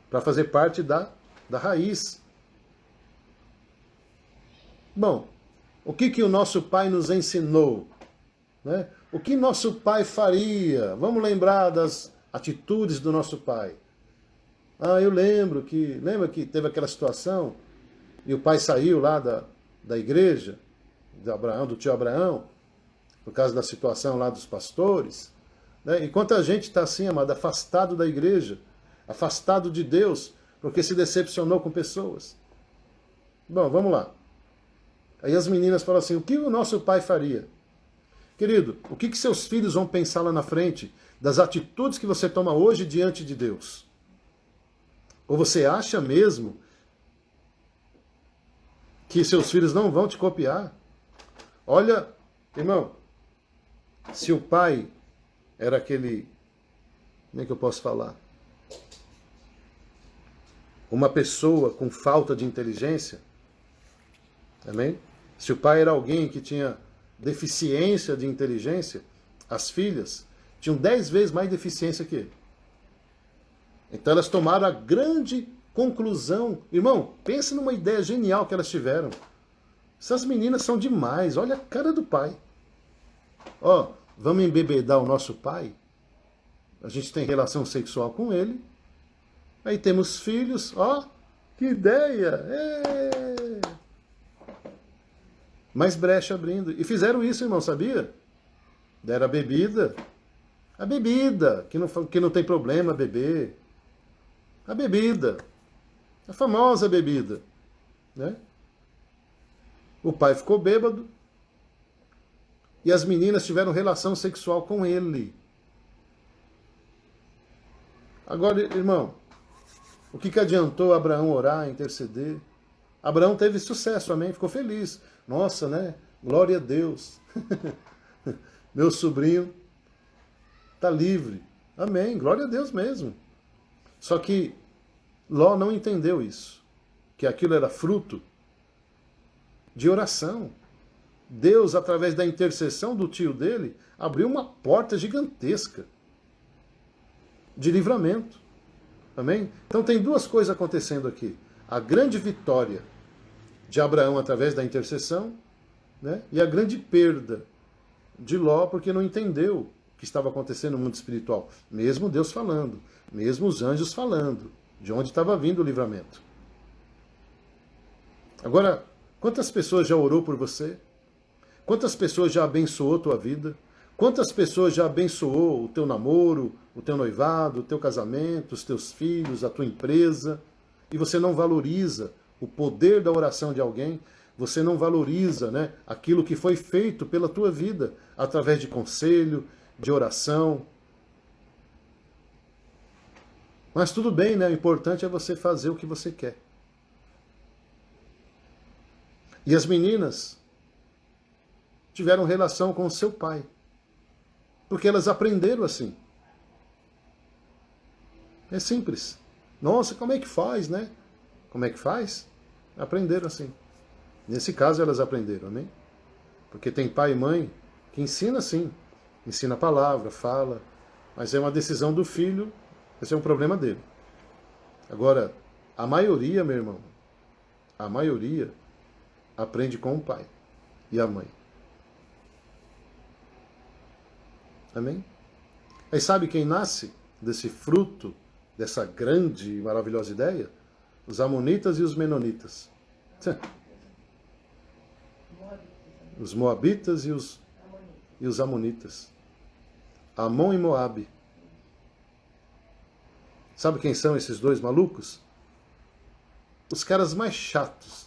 Para fazer parte da raiz. Bom, o que o nosso pai nos ensinou? Né? O que nosso pai faria? Vamos lembrar das atitudes do nosso pai. Eu lembra que teve aquela situação e o pai saiu lá da igreja de Abraão, do tio Abraão, por causa da situação lá dos pastores. Né? E quanta gente está assim, amado, afastado da igreja, afastado de Deus, porque se decepcionou com pessoas. Bom, vamos lá. Aí as meninas falam assim, o que o nosso pai faria? Querido, o que seus filhos vão pensar lá na frente das atitudes que você toma hoje diante de Deus? Ou você acha mesmo que seus filhos não vão te copiar? Olha, irmão, se o pai era aquele, como é que eu posso falar? Uma pessoa com falta de inteligência, amém? Se o pai era alguém que tinha deficiência de inteligência, as filhas tinham 10 vezes mais deficiência que ele. Então elas tomaram a grande conclusão. Irmão, pense numa ideia genial que elas tiveram. Essas meninas são demais, olha a cara do pai. Vamos embebedar o nosso pai? A gente tem relação sexual com ele. Aí temos filhos, que ideia! Mais brecha abrindo. E fizeram isso, irmão, sabia? Deram a bebida. A bebida, que não tem problema beber. A bebida. A famosa bebida. Né? O pai ficou bêbado. E as meninas tiveram relação sexual com ele. Agora, irmão, o que adiantou Abraão orar, interceder? Abraão teve sucesso, amém? Ficou feliz. Nossa, né? Glória a Deus. Meu sobrinho está livre. Amém, glória a Deus mesmo. Só que Ló não entendeu isso. Que aquilo era fruto de oração. Deus, através da intercessão do tio dele, abriu uma porta gigantesca de livramento. Amém? Então tem 2 coisas acontecendo aqui. A grande vitória de Abraão através da intercessão, né? E a grande perda de Ló porque não entendeu o que estava acontecendo no mundo espiritual. Mesmo Deus falando, mesmo os anjos falando, de onde estava vindo o livramento. Agora, quantas pessoas já orou por você? Quantas pessoas já abençoou tua vida? Quantas pessoas já abençoou o teu namoro, o teu noivado, o teu casamento, os teus filhos, a tua empresa? E você não valoriza o poder da oração de alguém, você não valoriza, né, aquilo que foi feito pela tua vida, através de conselho, de oração. Mas tudo bem, né? O importante é você fazer o que você quer. E as meninas tiveram relação com o seu pai. Porque elas aprenderam assim. É simples. Nossa, como é que faz, né? Como é que faz? Aprenderam assim. Nesse caso elas aprenderam, amém? Porque tem pai e mãe que ensina sim. Ensina a palavra, fala. Mas é uma decisão do filho, esse é um problema dele. Agora, a maioria, meu irmão, a maioria aprende com o pai e a mãe. Amém? Aí sabe quem nasce desse fruto, dessa grande e maravilhosa ideia? Os amonitas e os menonitas. Os moabitas e os amonitas. Amon e Moabe. Sabe quem são esses dois malucos? Os caras mais chatos.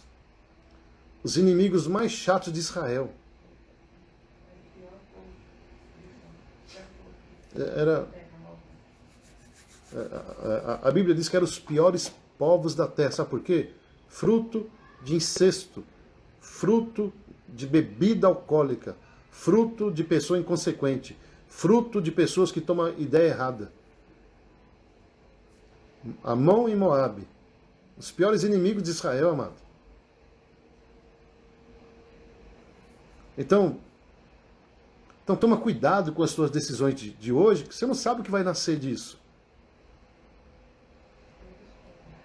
Os inimigos mais chatos de Israel. A Bíblia diz que eram os piores povos da terra. Sabe por quê? Fruto de incesto. Fruto de bebida alcoólica. Fruto de pessoa inconsequente. Fruto de pessoas que tomam ideia errada. Amon e Moabe. Os piores inimigos de Israel, amado. Então toma cuidado com as suas decisões de hoje, que você não sabe o que vai nascer disso.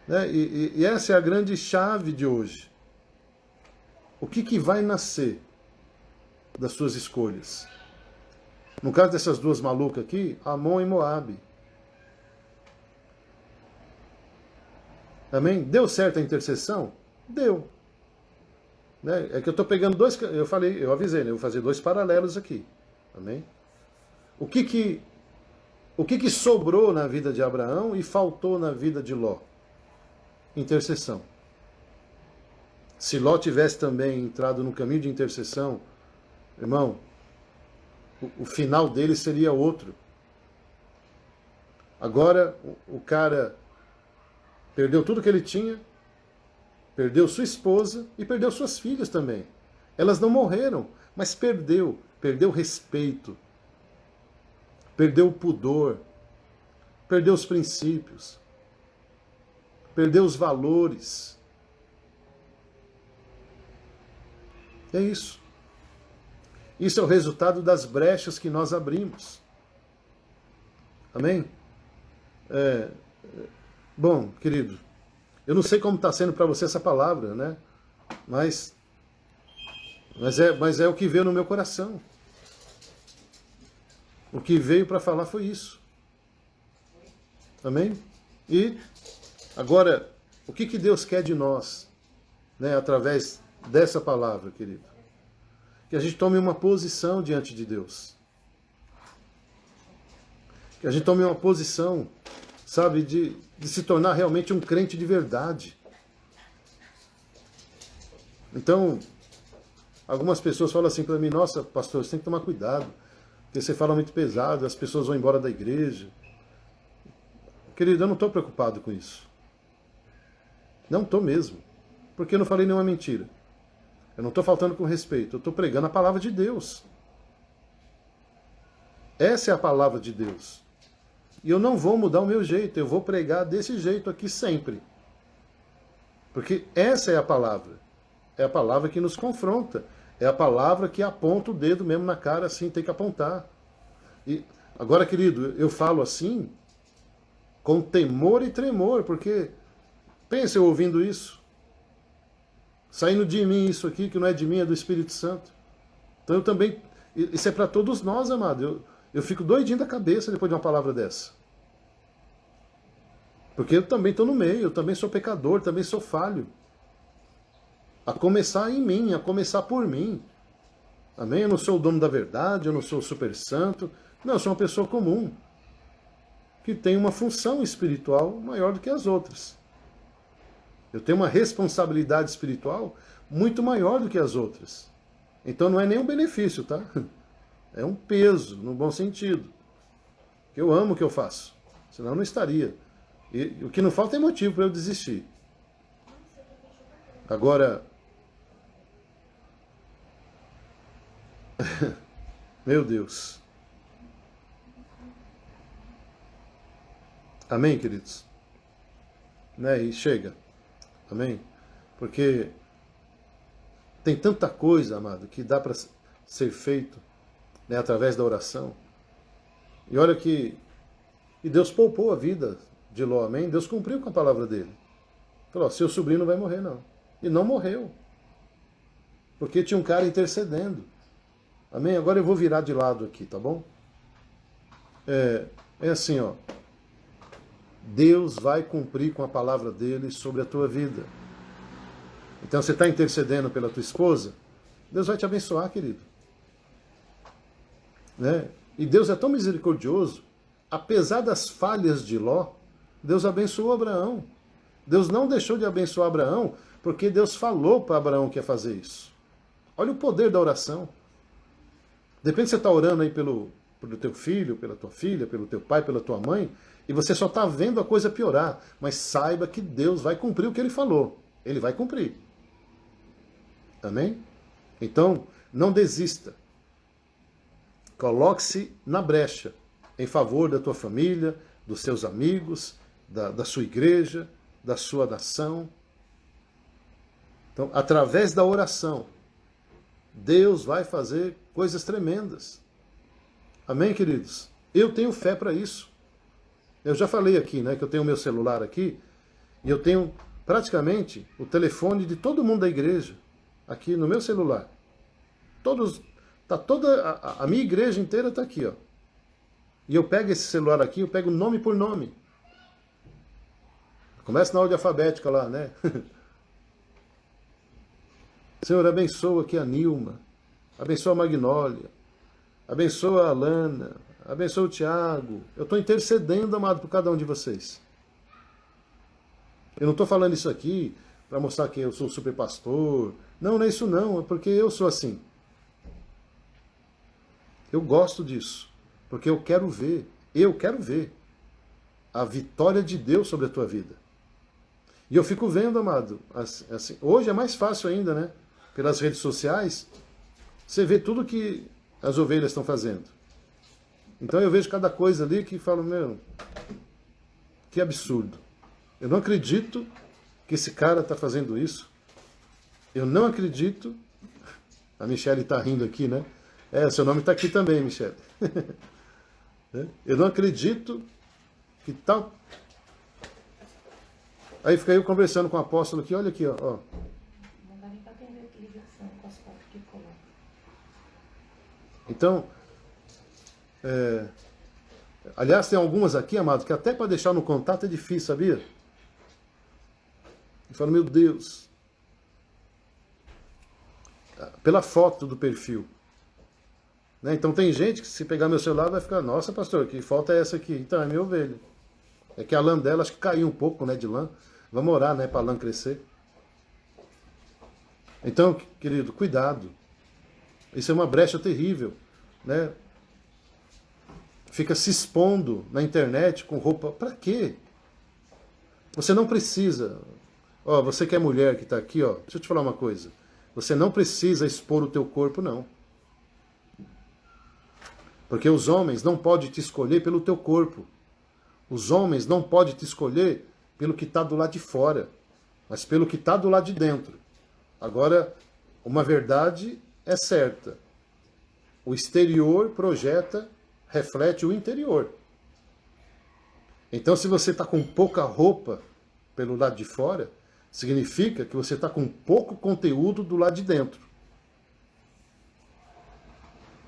Né? E essa é a grande chave de hoje. O que vai nascer das suas escolhas? No caso dessas duas malucas aqui, Amon e Moabe. Amém? Deu certo a intercessão? Deu. Né? É que eu estou pegando dois... Eu avisei, né? Eu vou fazer dois paralelos aqui. Amém? O que sobrou na vida de Abraão e faltou na vida de Ló? Intercessão. Se Ló tivesse também entrado no caminho de intercessão, irmão, o final dele seria outro. Agora, o cara perdeu tudo que ele tinha, perdeu sua esposa e perdeu suas filhas também. Elas não morreram, mas perdeu respeito, perdeu o pudor, perdeu os princípios, perdeu os valores. É isso. Isso é o resultado das brechas que nós abrimos. Amém? Bom, querido, eu não sei como está sendo para você essa palavra, né? Mas é o que veio no meu coração. O que veio para falar foi isso. Amém? E agora, o que Deus quer de nós, né, através dessa palavra, querido? Que a gente tome uma posição diante de Deus. Que a gente tome uma posição, sabe, de se tornar realmente um crente de verdade. Então, algumas pessoas falam assim para mim: nossa, pastor, você tem que tomar cuidado, porque você fala muito pesado, as pessoas vão embora da igreja. Querido, eu não estou preocupado com isso. Não estou mesmo. Porque eu não falei nenhuma mentira. Eu não estou faltando com respeito. Eu estou pregando a palavra de Deus. Essa é a palavra de Deus. E eu não vou mudar o meu jeito. Eu vou pregar desse jeito aqui sempre. Porque essa é a palavra. É a palavra que nos confronta. É a palavra que aponta o dedo mesmo na cara, assim, tem que apontar. E agora, querido, eu falo assim com temor e tremor, porque pensa eu ouvindo isso, saindo de mim isso aqui, que não é de mim, é do Espírito Santo. Então eu também, isso é para todos nós, amado. Eu fico doidinho da cabeça depois de uma palavra dessa. Porque eu também estou no meio, eu também sou pecador, também sou falho. A começar em mim, a começar por mim. Amém? Eu não sou o dono da verdade, eu não sou o super santo. Não, eu sou uma pessoa comum, que tem uma função espiritual maior do que as outras. Eu tenho uma responsabilidade espiritual muito maior do que as outras. Então não é nem um benefício, tá? É um peso, no bom sentido. Eu amo o que eu faço, senão eu não estaria E o que não falta é motivo para eu desistir. Agora, meu Deus. Amém, queridos? Né? E chega. Amém? Porque tem tanta coisa, amado, que dá para ser feito, né, através da oração. E olha que e Deus poupou a vida de Ló, amém? Deus cumpriu com a palavra dele. Falou, seu sobrinho não vai morrer, não. E não morreu. Porque tinha um cara intercedendo. Amém? Agora eu vou virar de lado aqui, tá bom? É assim, ó. Deus vai cumprir com a palavra dele sobre a tua vida. Então você está intercedendo pela tua esposa, Deus vai te abençoar, querido. Né? E Deus é tão misericordioso, apesar das falhas de Ló, Deus abençoou Abraão. Deus não deixou de abençoar Abraão, porque Deus falou para Abraão que ia fazer isso. Olha o poder da oração. De repente você está orando aí pelo teu filho, pela tua filha, pelo teu pai, pela tua mãe, e você só está vendo a coisa piorar. Mas saiba que Deus vai cumprir o que ele falou. Ele vai cumprir. Amém? Então, não desista. Coloque-se na brecha em favor da tua família, dos seus amigos, da sua igreja, da sua nação. Então, através da oração, Deus vai fazer coisas tremendas. Amém, queridos? Eu tenho fé para isso. Eu já falei aqui, né, que eu tenho o meu celular aqui, e eu tenho praticamente o telefone de todo mundo da igreja aqui no meu celular. Toda a minha igreja inteira está aqui, ó. E eu pego esse celular aqui, eu pego nome por nome. Começa na ordem alfabética lá, né? Senhor, abençoa aqui a Nilma, abençoa a Magnólia, abençoa a Alana, abençoa o Tiago. Eu estou intercedendo, amado, por cada um de vocês. Eu não estou falando isso aqui para mostrar que eu sou super pastor. Não é isso não, é porque eu sou assim. Eu gosto disso, porque eu quero ver a vitória de Deus sobre a tua vida. E eu fico vendo, amado, assim, hoje é mais fácil ainda, né? Pelas redes sociais, você vê tudo que as ovelhas estão fazendo. Então eu vejo cada coisa ali que falo, meu, que absurdo. Eu não acredito que esse cara está fazendo isso. Eu não acredito. A Michelle está rindo aqui, né? Seu nome está aqui também, Michelle. Eu não acredito que tal. Aí fica eu conversando com o apóstolo aqui, olha aqui, ó. Não dá nem para atender ligação com as fotos que coloca. Então, aliás, tem algumas aqui, amado, que até para deixar no contato é difícil, sabia? Eu falo, meu Deus. Pela foto do perfil. Né? Então tem gente que se pegar meu celular vai ficar, nossa pastor, que foto é essa aqui? Então é minha ovelha. É que a lã dela acho que caiu um pouco, né, de lã. Vamos orar, né, para a lã crescer. Então, querido, cuidado. Isso é uma brecha terrível, né? Fica se expondo na internet com roupa, para quê? Você não precisa. Ó, você que é mulher que está aqui, ó, deixa eu te falar uma coisa. Você não precisa expor o teu corpo, não. Porque os homens não podem te escolher pelo teu corpo. Os homens não podem te escolher pelo que está do lado de fora, mas pelo que está do lado de dentro. Agora, uma verdade é certa. O exterior projeta, reflete o interior. Então, se você está com pouca roupa pelo lado de fora, significa que você está com pouco conteúdo do lado de dentro.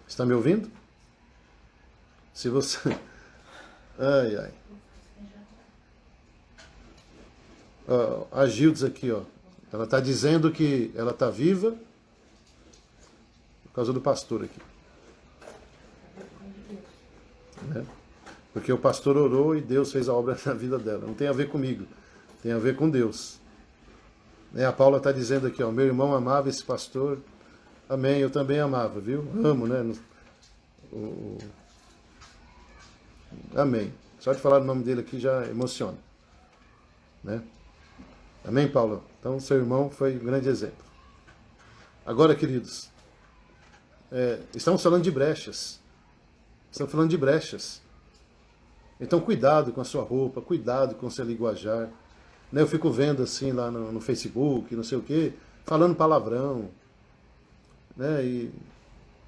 Está me ouvindo? Se você... Ai, ai. A Gildes aqui, ó. Ela está dizendo que ela está viva por causa do pastor aqui. Né? Porque o pastor orou e Deus fez a obra na vida dela. Não tem a ver comigo. Tem a ver com Deus. A Paula está dizendo aqui, ó. Meu irmão amava esse pastor. Amém. Eu também amava, viu? Amo, né? Amém. Só de falar o nome dele aqui já emociona. né? Amém, Paulo? Então, seu irmão foi um grande exemplo. Agora, queridos, estamos falando de brechas. Estamos falando de brechas. Então, cuidado com a sua roupa, cuidado com o seu linguajar. Né? Eu fico vendo assim lá no Facebook, não sei o quê, falando palavrão. Né? E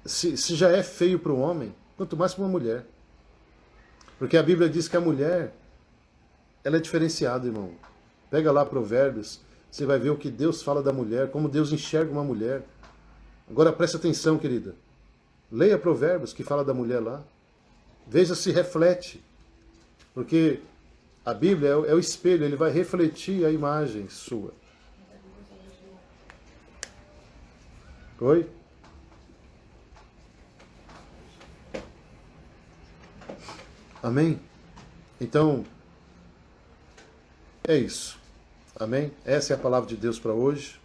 se já é feio para o homem, quanto mais para uma mulher. Porque a Bíblia diz que a mulher, ela é diferenciada, irmão. Pega lá Provérbios, você vai ver o que Deus fala da mulher, como Deus enxerga uma mulher. Agora preste atenção, querida. Leia Provérbios, que fala da mulher lá. Veja se reflete. Porque a Bíblia é o espelho, ele vai refletir a imagem sua. Oi? Amém? Então, é isso. Amém? Essa é a palavra de Deus para hoje.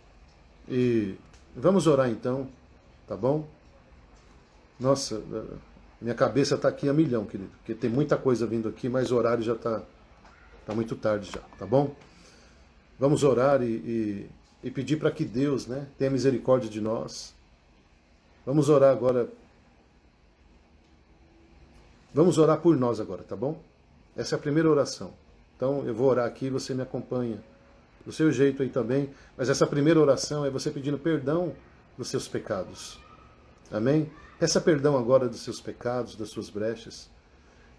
E vamos orar então, tá bom? Nossa, minha cabeça está aqui a milhão, querido. Porque tem muita coisa vindo aqui, mas o horário já está muito tarde já, tá bom? Vamos orar e pedir para que Deus, né, tenha misericórdia de nós. Vamos orar agora. Vamos orar por nós agora, tá bom? Essa é a primeira oração. Então eu vou orar aqui e você me acompanha do seu jeito aí também. Mas essa primeira oração é você pedindo perdão dos seus pecados. Amém? Peça perdão agora dos seus pecados, das suas brechas.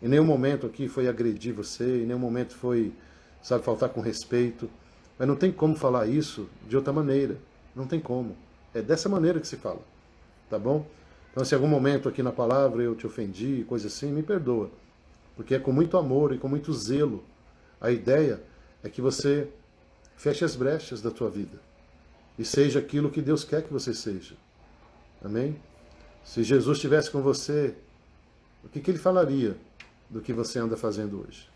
Em nenhum momento aqui foi agredir você, em nenhum momento foi, sabe, faltar com respeito. Mas não tem como falar isso de outra maneira. Não tem como. É dessa maneira que se fala. Tá bom? Então, se em algum momento aqui na palavra eu te ofendi, coisa assim, me perdoa. Porque é com muito amor e com muito zelo. A ideia é que você feche as brechas da tua vida. E seja aquilo que Deus quer que você seja. Amém? Se Jesus estivesse com você, o que ele falaria do que você anda fazendo hoje?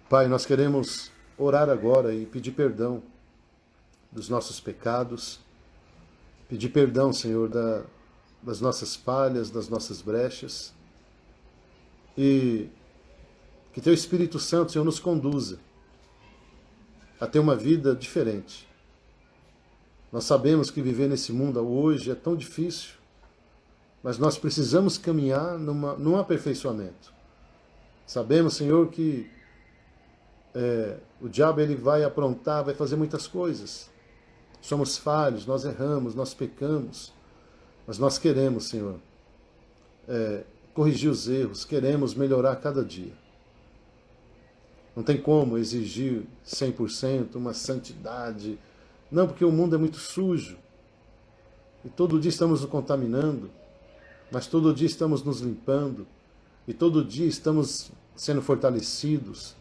Pai, nós queremos orar agora e pedir perdão dos nossos pecados, pedir perdão, Senhor, das nossas falhas, das nossas brechas, e que Teu Espírito Santo, Senhor, nos conduza a ter uma vida diferente. Nós sabemos que viver nesse mundo hoje é tão difícil, mas nós precisamos caminhar num aperfeiçoamento. Sabemos, Senhor, que o diabo ele vai aprontar, vai fazer muitas coisas. Somos falhos, nós erramos, nós pecamos, mas nós queremos, Senhor, corrigir os erros, queremos melhorar cada dia. Não tem como exigir 100%, uma santidade. Não, porque o mundo é muito sujo. E todo dia estamos nos contaminando, mas todo dia estamos nos limpando, e todo dia estamos sendo fortalecidos.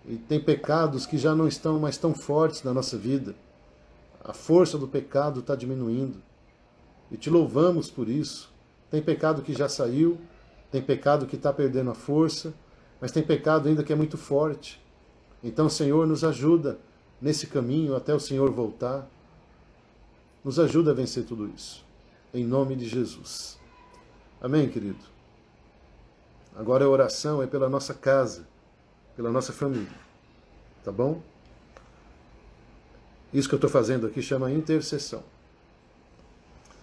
E tem pecados que já não estão mais tão fortes na nossa vida. A força do pecado está diminuindo. E te louvamos por isso. Tem pecado que já saiu, tem pecado que está perdendo a força, mas tem pecado ainda que é muito forte. Então, Senhor, nos ajuda nesse caminho até o Senhor voltar. Nos ajuda a vencer tudo isso. Em nome de Jesus. Amém, querido? Agora a oração é pela nossa casa, pela nossa família. Tá bom? Isso que eu estou fazendo aqui chama intercessão.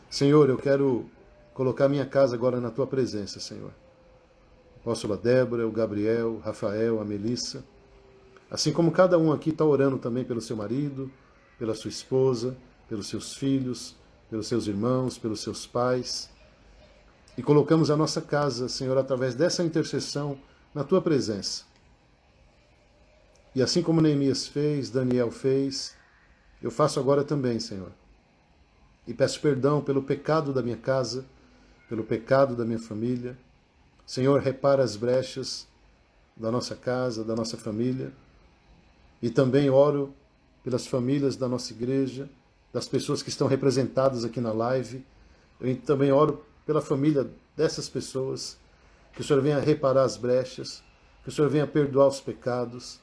Senhor, eu quero colocar minha casa agora na Tua presença, Senhor. A apóstola Débora, o Gabriel, o Rafael, a Melissa. Assim como cada um aqui está orando também pelo seu marido, pela sua esposa, pelos seus filhos, pelos seus irmãos, pelos seus pais. E colocamos a nossa casa, Senhor, através dessa intercessão, na Tua presença. E assim como Neemias fez, Daniel fez, eu faço agora também, Senhor. E peço perdão pelo pecado da minha casa, pelo pecado da minha família. Senhor, repara as brechas da nossa casa, da nossa família. E também oro pelas famílias da nossa igreja, das pessoas que estão representadas aqui na live. Eu também oro pela família dessas pessoas, que o Senhor venha reparar as brechas, que o Senhor venha perdoar os pecados,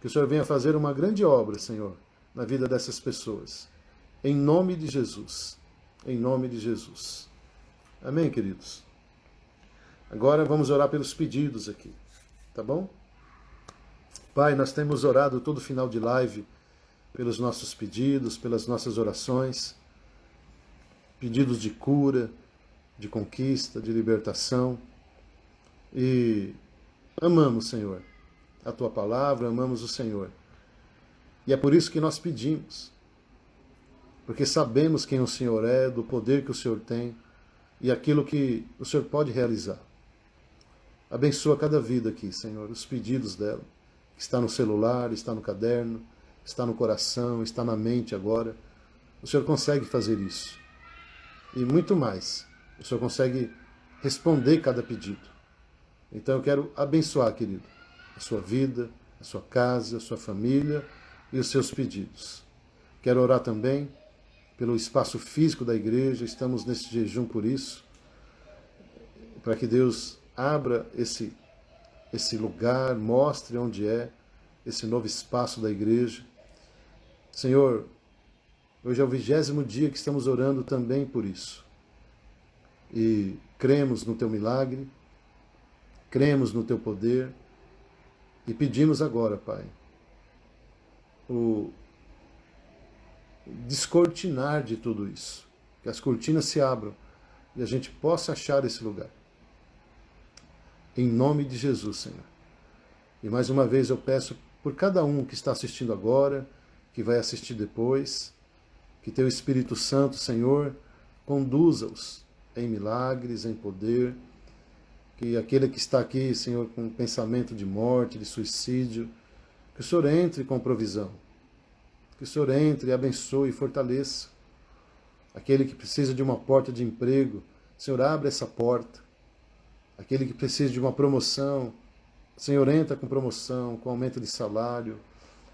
que o Senhor venha fazer uma grande obra, Senhor, na vida dessas pessoas. Em nome de Jesus. Em nome de Jesus. Amém, queridos? Agora vamos orar pelos pedidos aqui, tá bom? Pai, nós temos orado todo final de live pelos nossos pedidos, pelas nossas orações, pedidos de cura, de conquista, de libertação. E amamos, Senhor, a Tua palavra, amamos o Senhor. E é por isso que nós pedimos, porque sabemos quem o Senhor é, do poder que o Senhor tem e aquilo que o Senhor pode realizar. Abençoa cada vida aqui, Senhor, os pedidos dela, que está no celular, está no caderno, está no coração, está na mente agora. O Senhor consegue fazer isso. E muito mais, o Senhor consegue responder cada pedido. Então eu quero abençoar, querido, a sua vida, a sua casa, a sua família e os seus pedidos. Quero orar também pelo espaço físico da igreja, estamos nesse jejum por isso, para que Deus abra esse lugar, mostre onde é esse novo espaço da igreja. Senhor, hoje é o 20º dia que estamos orando também por isso. E cremos no Teu milagre, cremos no Teu poder e pedimos agora, Pai, o descortinar de tudo isso, que as cortinas se abram e a gente possa achar esse lugar. Em nome de Jesus, Senhor. E mais uma vez eu peço por cada um que está assistindo agora, que vai assistir depois, que Teu Espírito Santo, Senhor, conduza-os em milagres, em poder, que aquele que está aqui, Senhor, com pensamento de morte, de suicídio, que o Senhor entre com provisão, que o Senhor entre, abençoe e fortaleça. Aquele que precisa de uma porta de emprego, Senhor, abre essa porta. Aquele que precisa de uma promoção, Senhor, entra com promoção, com aumento de salário,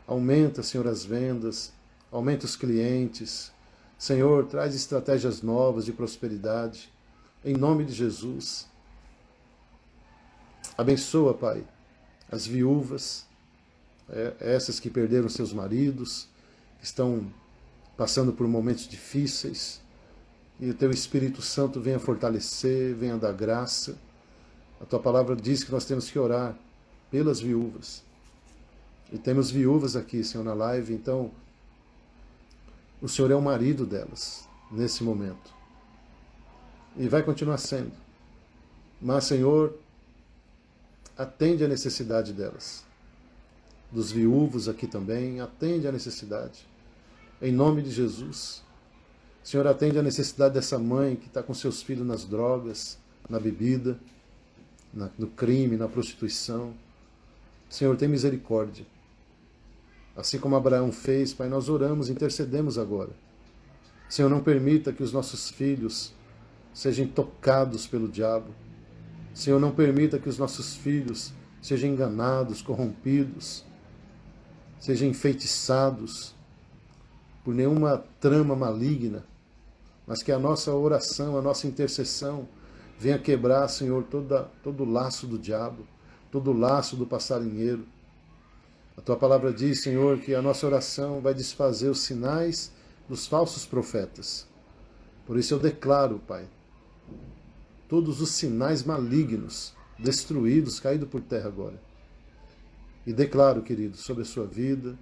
aumenta, Senhor, as vendas, aumenta os clientes. Senhor, traz estratégias novas de prosperidade, em nome de Jesus. Abençoa, Pai, as viúvas, essas que perderam seus maridos, que estão passando por momentos difíceis, e o Teu Espírito Santo venha fortalecer, venha dar graça. A Tua palavra diz que nós temos que orar pelas viúvas. E temos viúvas aqui, Senhor, na live, então o Senhor é o marido delas, nesse momento. E vai continuar sendo. Mas, Senhor, atende a necessidade delas. Dos viúvos aqui também, atende a necessidade. Em nome de Jesus. Senhor, atende a necessidade dessa mãe que está com seus filhos nas drogas, na bebida, no crime, na prostituição. Senhor, tem misericórdia. Assim como Abraão fez, Pai, nós oramos, intercedemos agora. Senhor, não permita que os nossos filhos sejam tocados pelo diabo. Senhor, não permita que os nossos filhos sejam enganados, corrompidos, sejam enfeitiçados por nenhuma trama maligna, mas que a nossa oração, a nossa intercessão venha quebrar, Senhor, todo o laço do diabo, todo o laço do passarinheiro. A Tua palavra diz, Senhor, que a nossa oração vai desfazer os sinais dos falsos profetas. Por isso eu declaro, Pai, todos os sinais malignos, destruídos, caídos por terra agora. E declaro, querido, sobre a sua vida,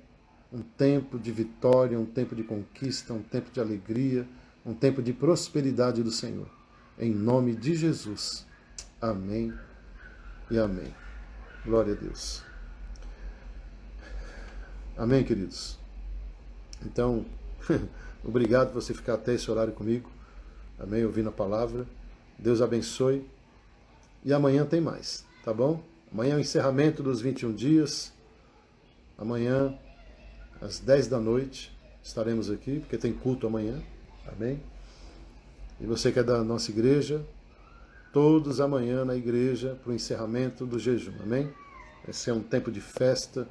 um tempo de vitória, um tempo de conquista, um tempo de alegria, um tempo de prosperidade do Senhor. Em nome de Jesus. Amém e amém. Glória a Deus. Amém, queridos? Então, obrigado por você ficar até esse horário comigo. Amém? Ouvindo a palavra. Deus abençoe. E amanhã tem mais, tá bom? Amanhã é o encerramento dos 21 dias. Amanhã, às 10 da noite, estaremos aqui, porque tem culto amanhã. Amém? E você que é da nossa igreja, todos amanhã na igreja para o encerramento do jejum. Amém? Esse é um tempo de festa,